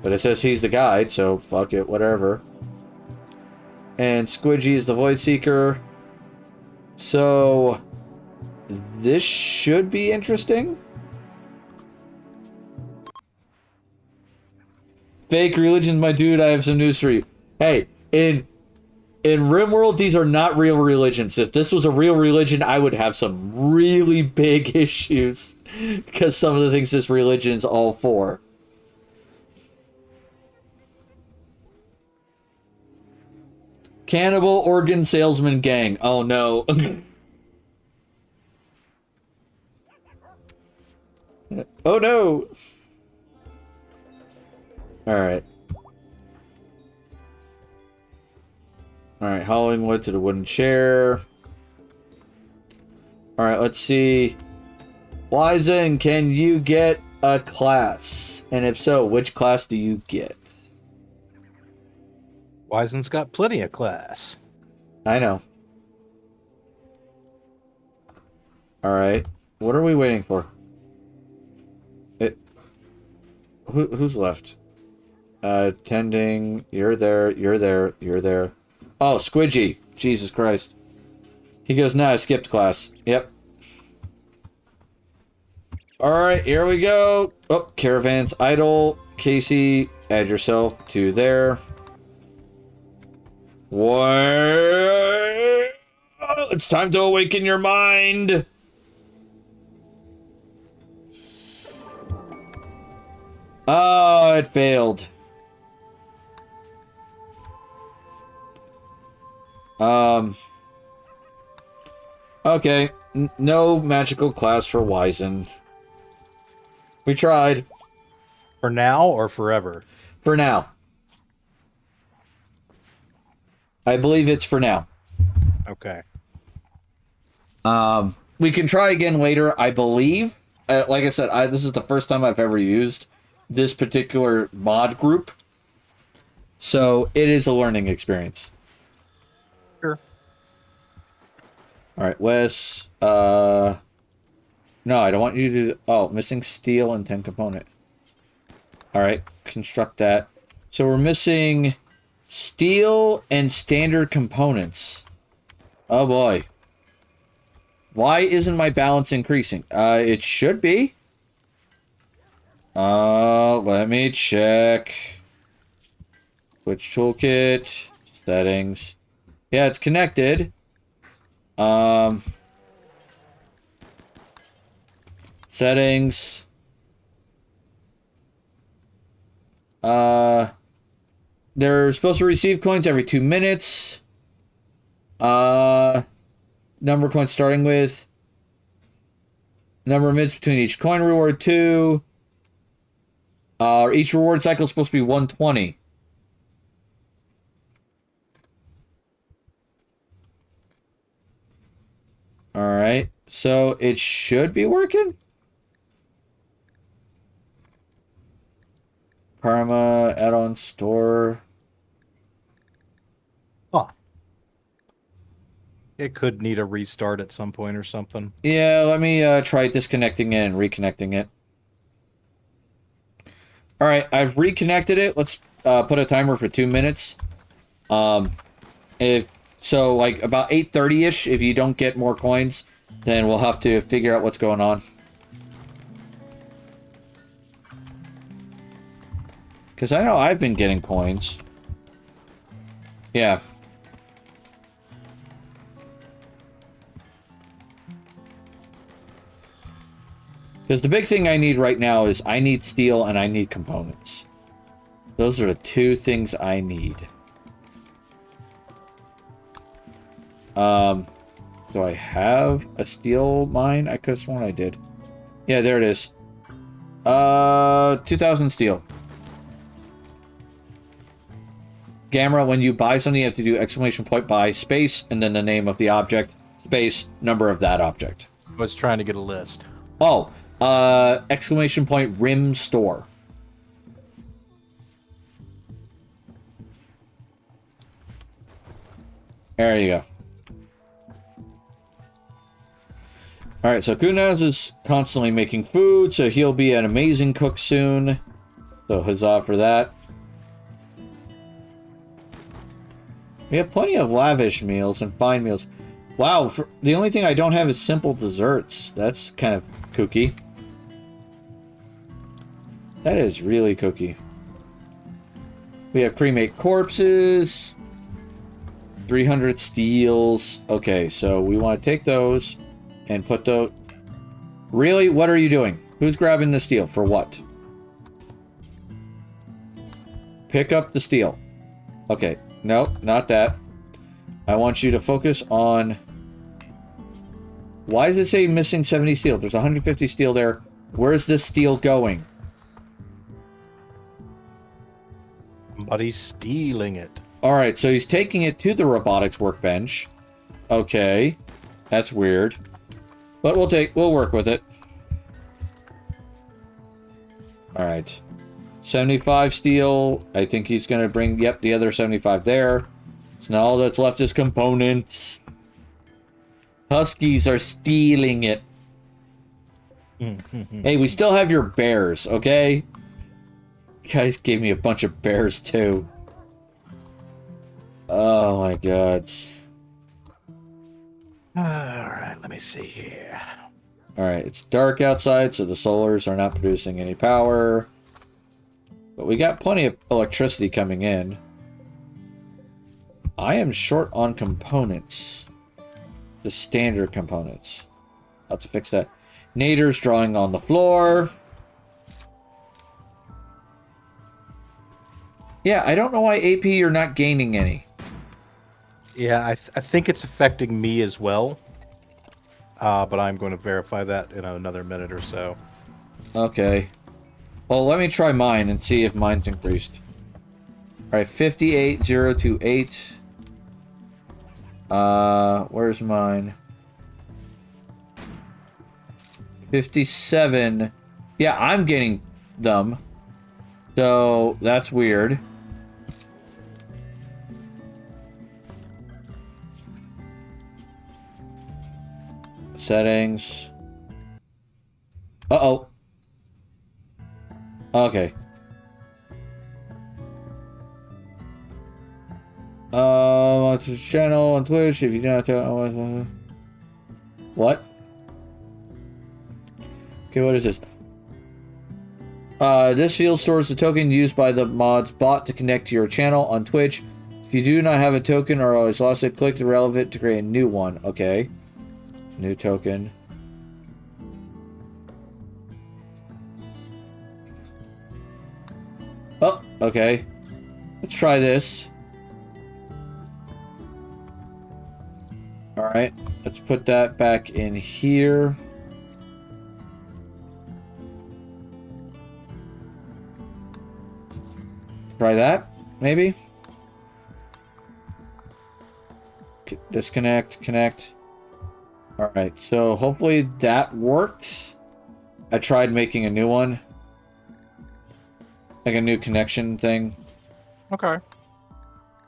But it says he's the guide, so fuck it, whatever. And Squidgy is the Void Seeker. So this should be interesting. Fake religion, my dude, I have some news for you. Hey, in Rimworld, these are not real religions. If this was a real religion, I would have some really big issues. Because some of the things this religion's all for. Cannibal organ salesman gang. Oh no. Oh no. Alright. Alright, hauling wood to the wooden chair. Alright, let's see. Wizen, can you get a class? And if so, which class do you get? Wizen's got plenty of class. I know. Alright. What are we waiting for? Who's left? Tending. You're there. You're there. You're there. Oh, Squidgy. Jesus Christ. He goes, nah, I skipped class. Yep. Alright, here we go. Oh, caravans idle. Casey, add yourself to there. What? It's time to awaken your mind. Oh, it failed. Okay. No magical class for Wizen. We tried. For now or forever? For now. I believe it's for now. Okay. We can try again later, I believe. Like I said, this is the first time I've ever used this particular mod group. So it is a learning experience. Sure. Alright, Wes. No, I don't want you to... Oh, missing steel and 10 component. Alright, construct that. So we're missing steel and standard components. Oh boy. Why isn't my balance increasing? It should be. Let me check. Twitch Tool Kit. Settings. Yeah, it's connected. Settings. They're supposed to receive coins every 2 minutes. Number of coins starting with. Number of minutes between each coin reward 2. Each reward cycle is supposed to be 120. Alright, So it should be working. Karma, add-on store. Huh. It could need a restart at some point or something. Yeah, let me try disconnecting it and reconnecting it. All right, I've reconnected it. Let's put a timer for 2 minutes. If so, like about 8:30ish. If you don't get more coins, then we'll have to figure out what's going on. Because I know I've been getting coins. Yeah. Because the big thing I need right now is I need steel and I need components. Those are the two things I need. Do I have a steel mine? I could have sworn I did. Yeah, there it is. 2,000 steel. Gamera, when you buy something, you have to do exclamation point buy, space, and then the name of the object, space, number of that object. I was trying to get a list. Oh, exclamation point rim store. There you go. Alright, so Kunaz is constantly making food, so he'll be an amazing cook soon. So huzzah for that. We have plenty of lavish meals and fine meals. Wow, the only thing I don't have is simple desserts. That's kind of kooky. That is really kooky. We have cremate corpses. 300 steels. Okay, so we want to take those and put those... Really? What are you doing? Who's grabbing the steel? For what? Pick up the steel. Okay. Nope, not that. I want you to focus on... Why does it say missing 70 steel? There's 150 steel there. Where's this steel going? Somebody's stealing it. Alright, so he's taking it to the robotics workbench. Okay. That's weird. But we'll work with it. Alright. 75 steel. I think he's going to bring, yep, the other 75 there. So now all that's left is components. Huskies are stealing it. Hey, we still have your bears, okay? You guys gave me a bunch of bears, too. Oh, my God. Alright, let me see here. Alright, it's dark outside, so the solars are not producing any power. But we got plenty of electricity coming in. I am short on components. The standard components. I'll have to fix that. Nader's drawing on the floor. Yeah, I don't know why AP you're not gaining any. Yeah, I think it's affecting me as well. But I'm going to verify that in another minute or so. Okay. Well, let me try mine and see if mine's increased. Alright, 58028. Where's mine? 57. Yeah, I'm getting them. So, that's weird. Settings. Uh-oh. Okay. Watch the channel on Twitch if you do not tell. What? Okay, what is this? This field stores the token used by the mod's bot to connect to your channel on Twitch. If you do not have a token or always lost it, click the relevant to create a new one. Okay. New token. Oh, okay. Let's try this. Alright, let's put that back in here. Try that, maybe? Disconnect, connect. Alright, so hopefully that worked. I tried making a new one. Like a new connection thing. Okay.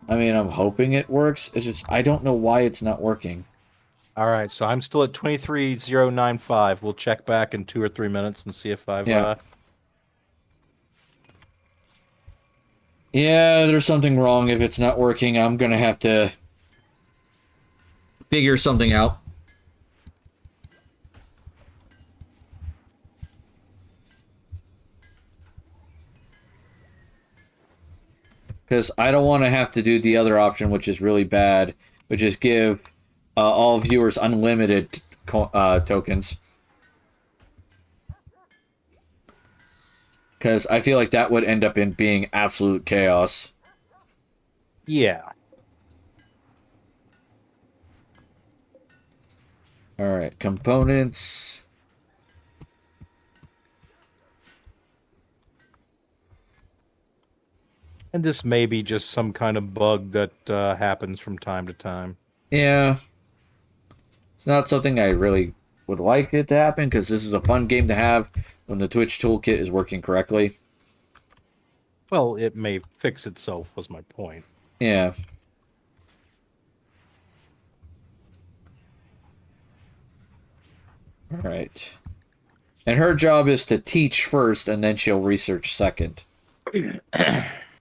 I mean, I'm hoping it works. It's just, I don't know why it's not working. All right, so I'm still at 23095. We'll check back in 2 or 3 minutes and see if I've... Yeah. Yeah, there's something wrong if it's not working. I'm gonna have to figure something out. Because I don't want to have to do the other option, which is really bad, which is give all viewers unlimited tokens. Because I feel like that would end up in being absolute chaos. Yeah. Alright, components. And this may be just some kind of bug that happens from time to time. Yeah. It's not something I really would like it to happen, because this is a fun game to have when the Twitch Tool Kit is working correctly. Well, it may fix itself, was my point. Yeah. Alright. And her job is to teach first, and then she'll research second.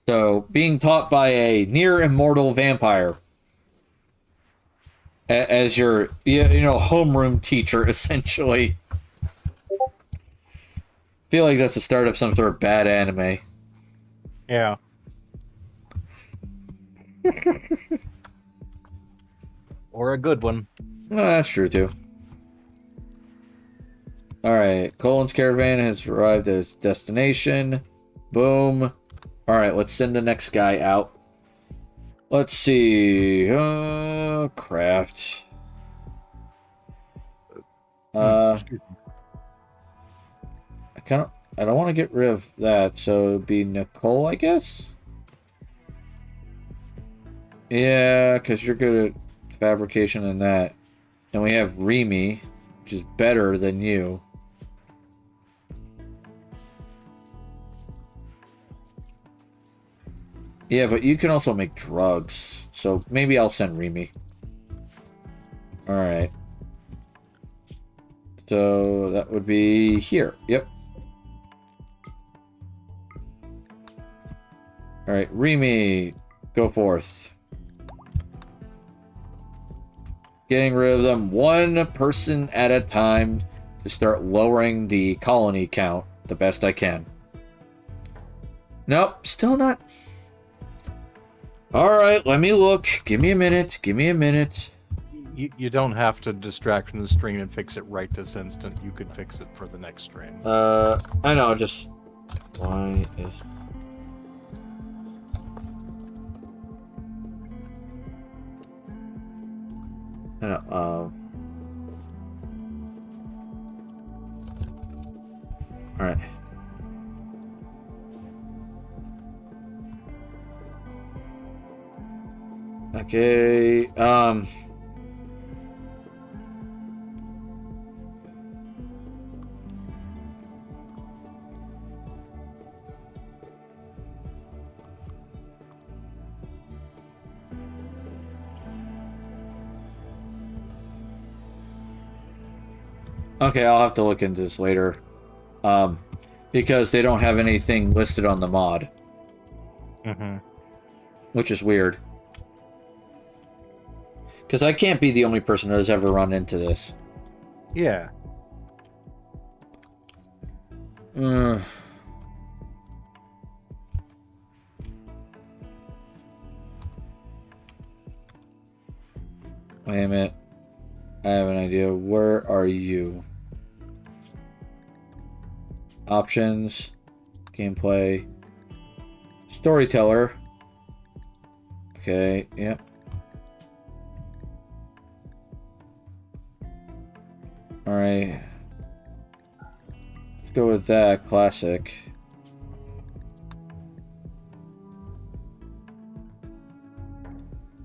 So, being taught by a near immortal vampire as your, homeroom teacher, essentially. Feel like that's the start of some sort of bad anime. Yeah. Or a good one. Well, that's true, too. Alright, Colin's caravan has arrived at its destination. Boom. Alright, let's send the next guy out. Let's see. Craft. I don't want to get rid of that, so it'd be Nicole, I guess? Yeah, because you're good at fabrication and that. And we have Remy, which is better than you. Yeah, but you can also make drugs. So maybe I'll send Remy. Alright. So that would be here. Yep. Alright, Remy, go forth. Getting rid of them one person at a time to start lowering the colony count the best I can. Nope, still not. Alright, let me look. Give me a minute. Give me a minute. You don't have to distract from the stream and fix it right this instant. You could fix it for the next stream. I know, just... Why is... I know, Alright. Okay, okay, I'll have to look into this later. Because they don't have anything listed on the mod. Mm-hmm. Which is weird. Because I can't be the only person that has ever run into this. Yeah. Wait a minute. I have an idea. Where are you? Options. Gameplay. Storyteller. Okay, yep. Alright. Let's go with that. Classic.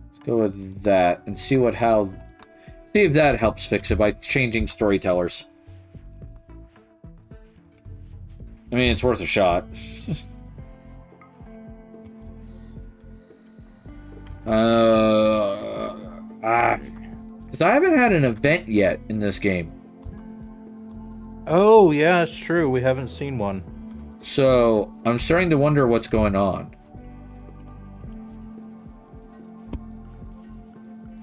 Let's go with that and see See if that helps fix it by changing storytellers. I mean, it's worth a shot. Because I haven't had an event yet in this game. Oh, yeah, it's true. We haven't seen one. So, I'm starting to wonder what's going on.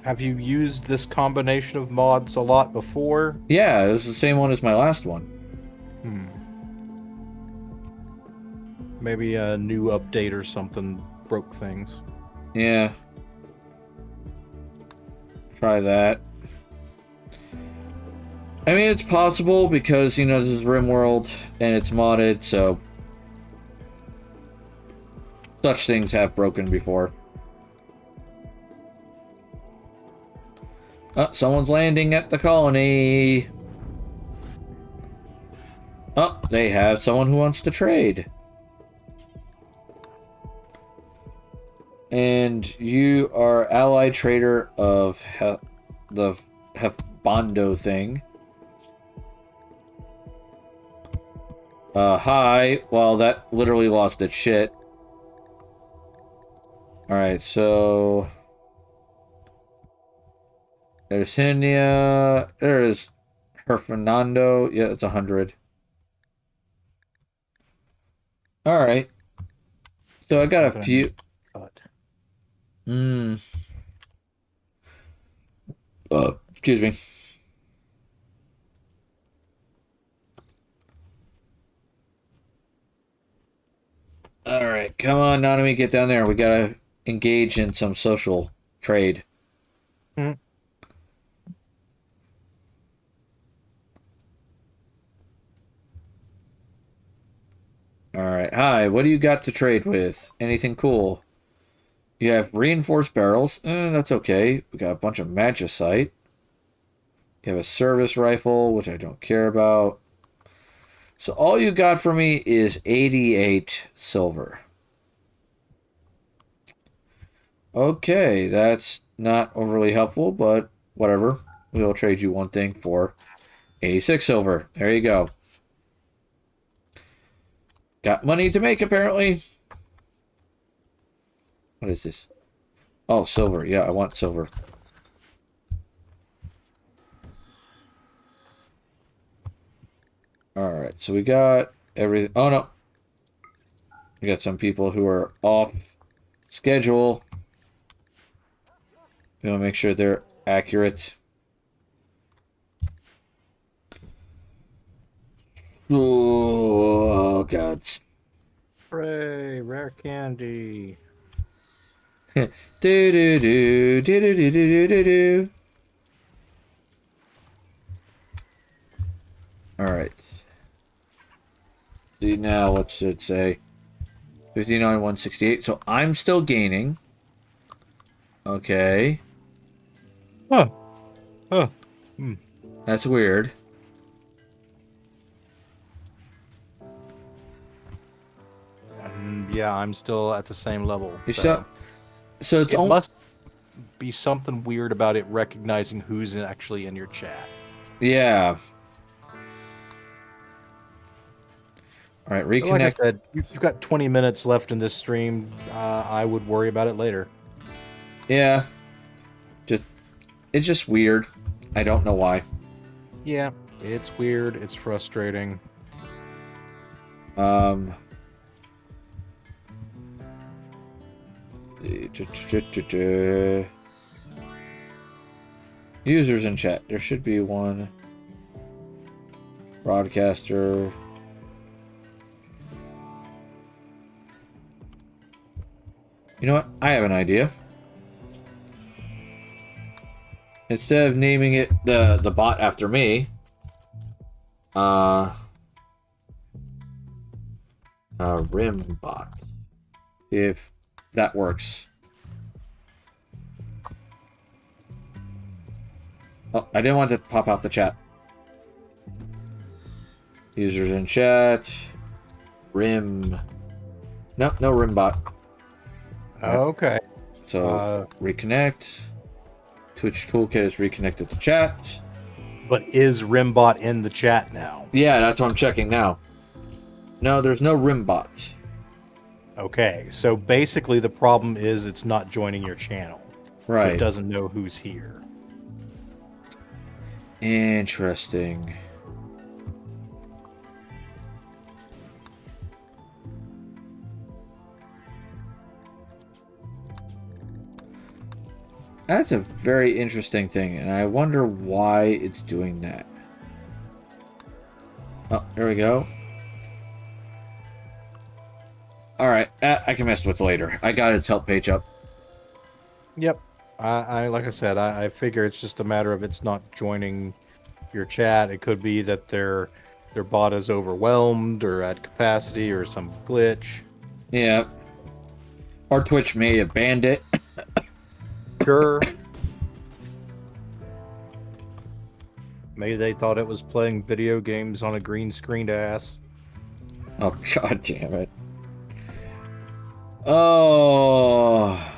Have you used this combination of mods a lot before? Yeah, this is the same one as my last one. Maybe a new update or something broke things. Yeah. Try that. I mean, it's possible because, you know, this is Rimworld and it's modded, so such things have broken before. Oh, someone's landing at the colony. Oh, they have someone who wants to trade. And you are allied trader of the Hefbondo thing. Hi. Well, that literally lost its shit. Alright, so... There's Hinia. There's Fernando. Yeah, it's 100. Alright. So I got a few... excuse me. Alright, come on, Nanami, get down there. We gotta engage in some social trade. Alright, hi, what do you got to trade with? Anything cool? You have reinforced barrels. That's okay. We got a bunch of magicite. You have a service rifle, which I don't care about. So all you got for me is 88 silver. Okay, that's not overly helpful, but whatever. We'll trade you one thing for 86 silver. There you go. Got money to make, apparently. What is this? Oh, silver. Yeah, I want silver. Alright, so we got everything. Oh, no. We got some people who are off schedule. We want to make sure they're accurate. Oh, God. Hooray, rare candy. do do do do do do do do do. All right. See now, what's it say? 59, 168. So I'm still gaining. Okay. Huh. That's weird. Yeah, I'm still at the same level. So it's it must be something weird about it recognizing who's actually in your chat. Yeah. All right, reconnect. Like I said, you've got 20 minutes left in this stream. I would worry about it later. Yeah. It's just weird. I don't know why. Yeah, it's weird. It's frustrating. Users in chat. There should be one. Broadcaster. You know what? I have an idea. Instead of naming it the bot after me, Rim bot. If that works. Oh, I didn't want to pop out the chat. Users in chat. Rim. No, no Rim bot. Okay. So reconnect. Twitch Tool Kit is reconnected to chat. But is Rimbot in the chat now? Yeah, that's what I'm checking now. No, there's no Rimbot. Okay, so basically the problem is it's not joining your channel. Right. It doesn't know who's here. Interesting. That's a very interesting thing, and I wonder why it's doing that. Oh, there we go. Alright, I can mess with later. I got its help page up. Yep. I like I said, I figure it's just a matter of it's not joining your chat. It could be that their bot is overwhelmed or at capacity or some glitch. Yeah. Or Twitch may have banned it. Sure. Maybe they thought it was playing video games on a green screened ass. Oh, god damn it. Oh.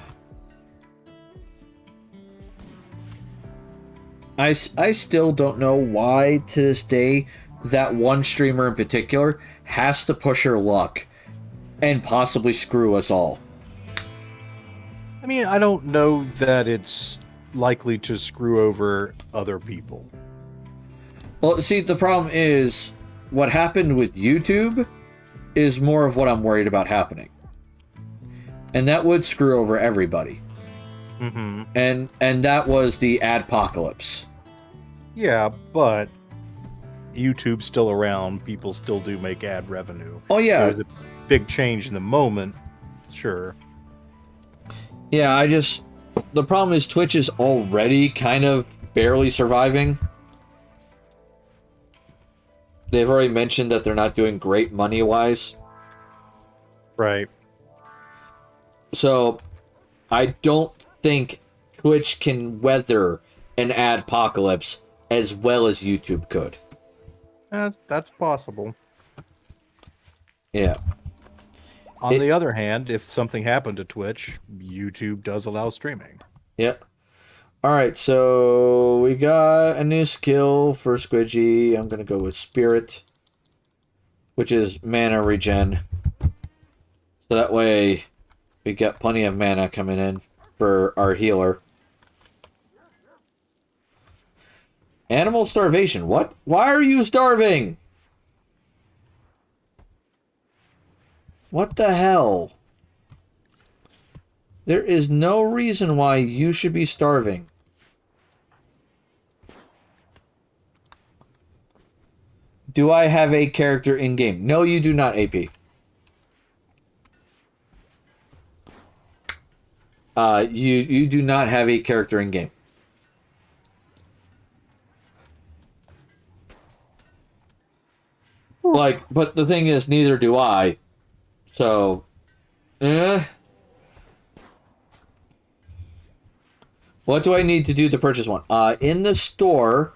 I still don't know why to this day that one streamer in particular has to push her luck and possibly screw us all. I mean, I don't know that it's likely to screw over other people. Well, see, the problem is what happened with YouTube is more of what I'm worried about happening. And that would screw over everybody. Mm-hmm. And that was the adpocalypse. Yeah, but YouTube's still around. People still do make ad revenue. Oh, yeah. There's a big change in the moment. Sure. Yeah, the problem is Twitch is already kind of barely surviving. They've already mentioned that they're not doing great money-wise. Right. So, I don't think Twitch can weather an adpocalypse as well as YouTube could. That's possible. Yeah. On the other hand, if something happened to Twitch, YouTube does allow streaming. Yep. Alright, so we got a new skill for Squidgy. I'm going to go with Spirit, which is mana regen. So that way we get plenty of mana coming in for our healer. Animal starvation. What? Why are you starving? What the hell? There is no reason why you should be starving. Do I have a character in game? No, you do not, AP. You do not have a character in game. Like, but the thing is, neither do I. So, what do I need to do to purchase one? In the store,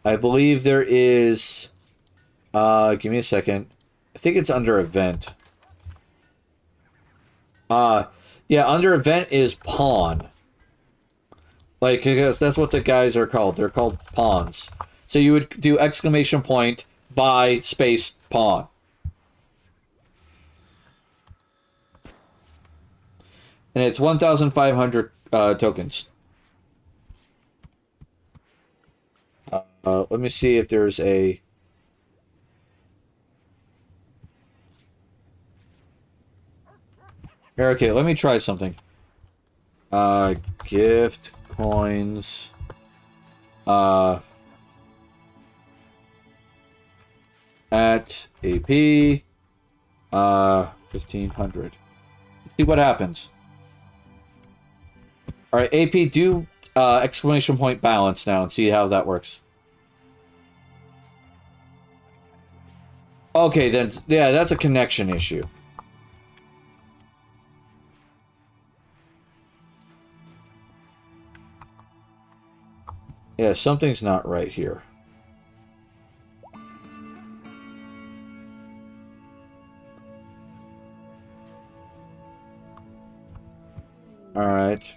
I believe there is. Give me a second. I think it's under event. Yeah, under event is pawn. Like, I guess that's what the guys are called. They're called pawns. So you would do exclamation point, buy, space, pawn. And it's 1,500 tokens. Let me see if there's a... Okay, let me try something. Gift coins. At AP. 1,500. See what happens. Alright, AP, do exclamation point balance now and see how that works. Okay, then, yeah, that's a connection issue. Yeah, something's not right here. Alright.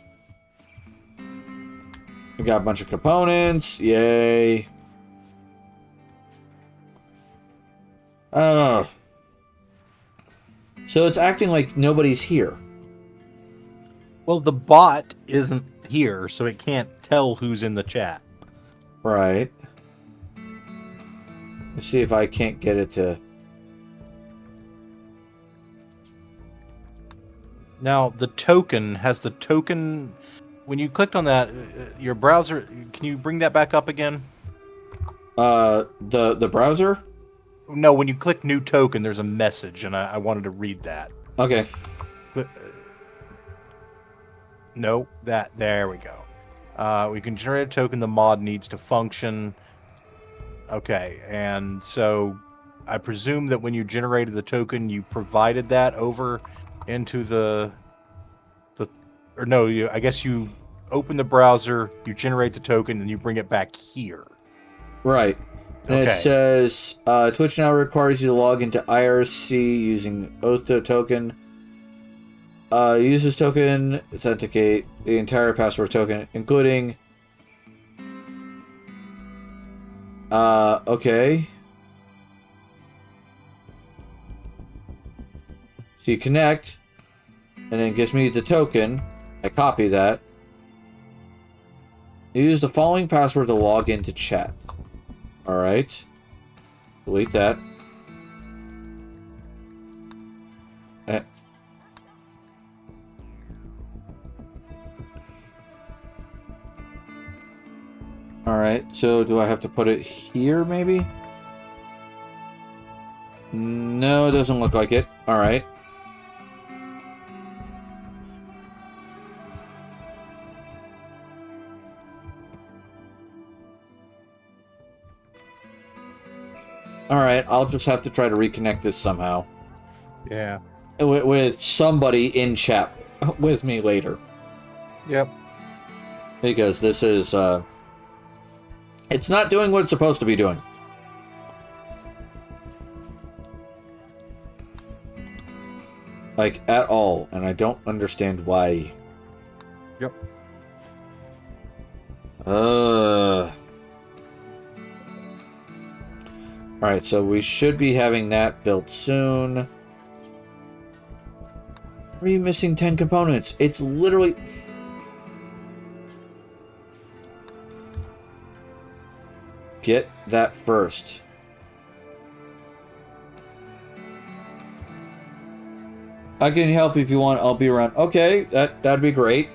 We got a bunch of components. Yay. Oh. So it's acting like nobody's here. Well, the bot isn't here, so it can't tell who's in the chat. Right. Let's see if I can't get it to... Now, the token has the token... When you clicked on that, your browser... Can you bring that back up again? The browser? No, when you click new token, there's a message, and I wanted to read that. Okay. But, no, there we go. We can generate a token the mod needs to function. Okay, and so I presume that when you generated the token, you provided that over into I guess you open the browser, you generate the token, and you bring it back here. Right. And Okay. it says, Twitch now requires you to log into IRC using Otho token. Use this token, authenticate the entire password token, including... okay. So you connect, and then it gives me the token. I copy that. Use the following password to log into chat. Alright. Delete that. Alright, so do I have to put it here, maybe? No, it doesn't look like it. Alright. Alright, I'll just have to try to reconnect this somehow. Yeah. With somebody in chat with me later. Yep. Because this is, it's not doing what it's supposed to be doing. Like, at all. And I don't understand why. Yep. Alright, so we should be having that built soon. Why are you missing 10 components? It's literally... Get that first. I can help if you want. I'll be around. Okay, that'd be great.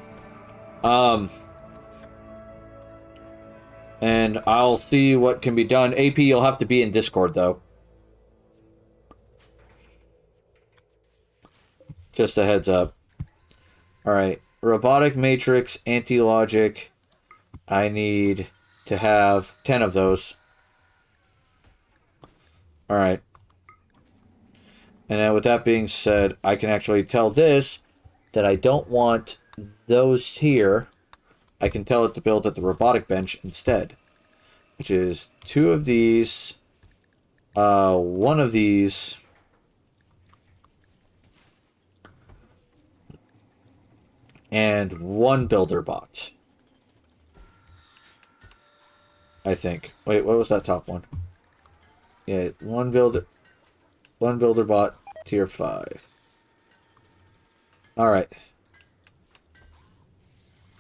And I'll see what can be done. AP, you'll have to be in Discord, though. Just a heads up. Alright. Robotic Matrix, Anti-Logic. I need to have 10 of those. Alright. And then with that being said, I can actually tell this that I don't want those here. I can tell it to build at the robotic bench instead. Which is 2 of these, 1 of these, and 1 builder bot. I think. Wait, what was that top one? Yeah, 1 builder bot, tier 5. Alright.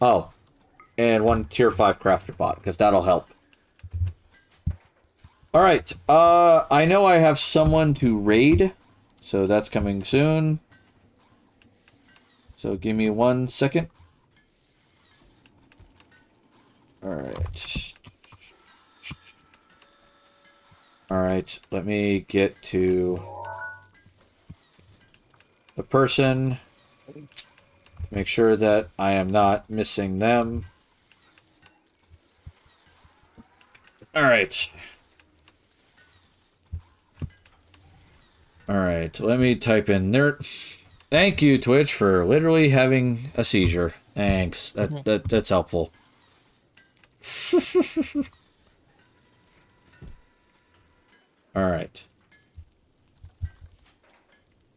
Oh. And 1 tier 5 crafter bot, because that'll help. Alright, I know I have someone to raid, so that's coming soon. So give me 1 second. Alright. Alright, let me get to the person. Make sure that I am not missing them. Alright. Alright, let me type in there. Thank you, Twitch, for literally having a seizure. Thanks. That's helpful. Alright.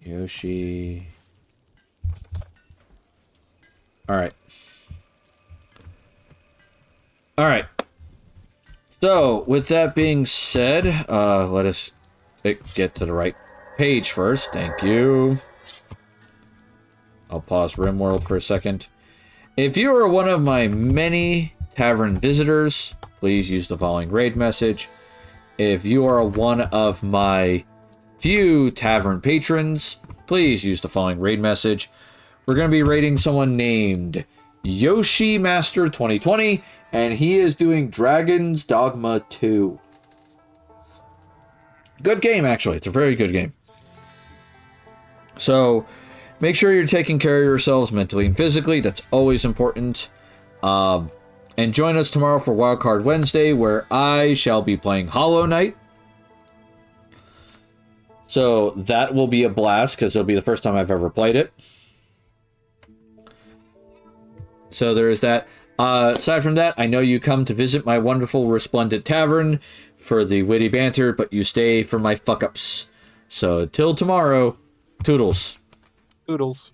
Yoshi. Alright. All right. So, with that being said, let us get to the right page first. Thank you. I'll pause Rimworld for a second. If you are one of my many tavern visitors, please use the following raid message. If you are one of my few tavern patrons, please use the following raid message. We're going to be raiding someone named Yoshi Master 2020, and he is doing Dragon's Dogma 2. Good game, actually. It's a very good game. So, make sure you're taking care of yourselves mentally and physically. That's always important. And join us tomorrow for Wildcard Wednesday, where I shall be playing Hollow Knight. So, that will be a blast, because it'll be the first time I've ever played it. So, there is that. Aside from that, I know you come to visit my wonderful Resplendent Tavern for the witty banter, but you stay for my fuck-ups. So, till tomorrow, toodles. Oodles.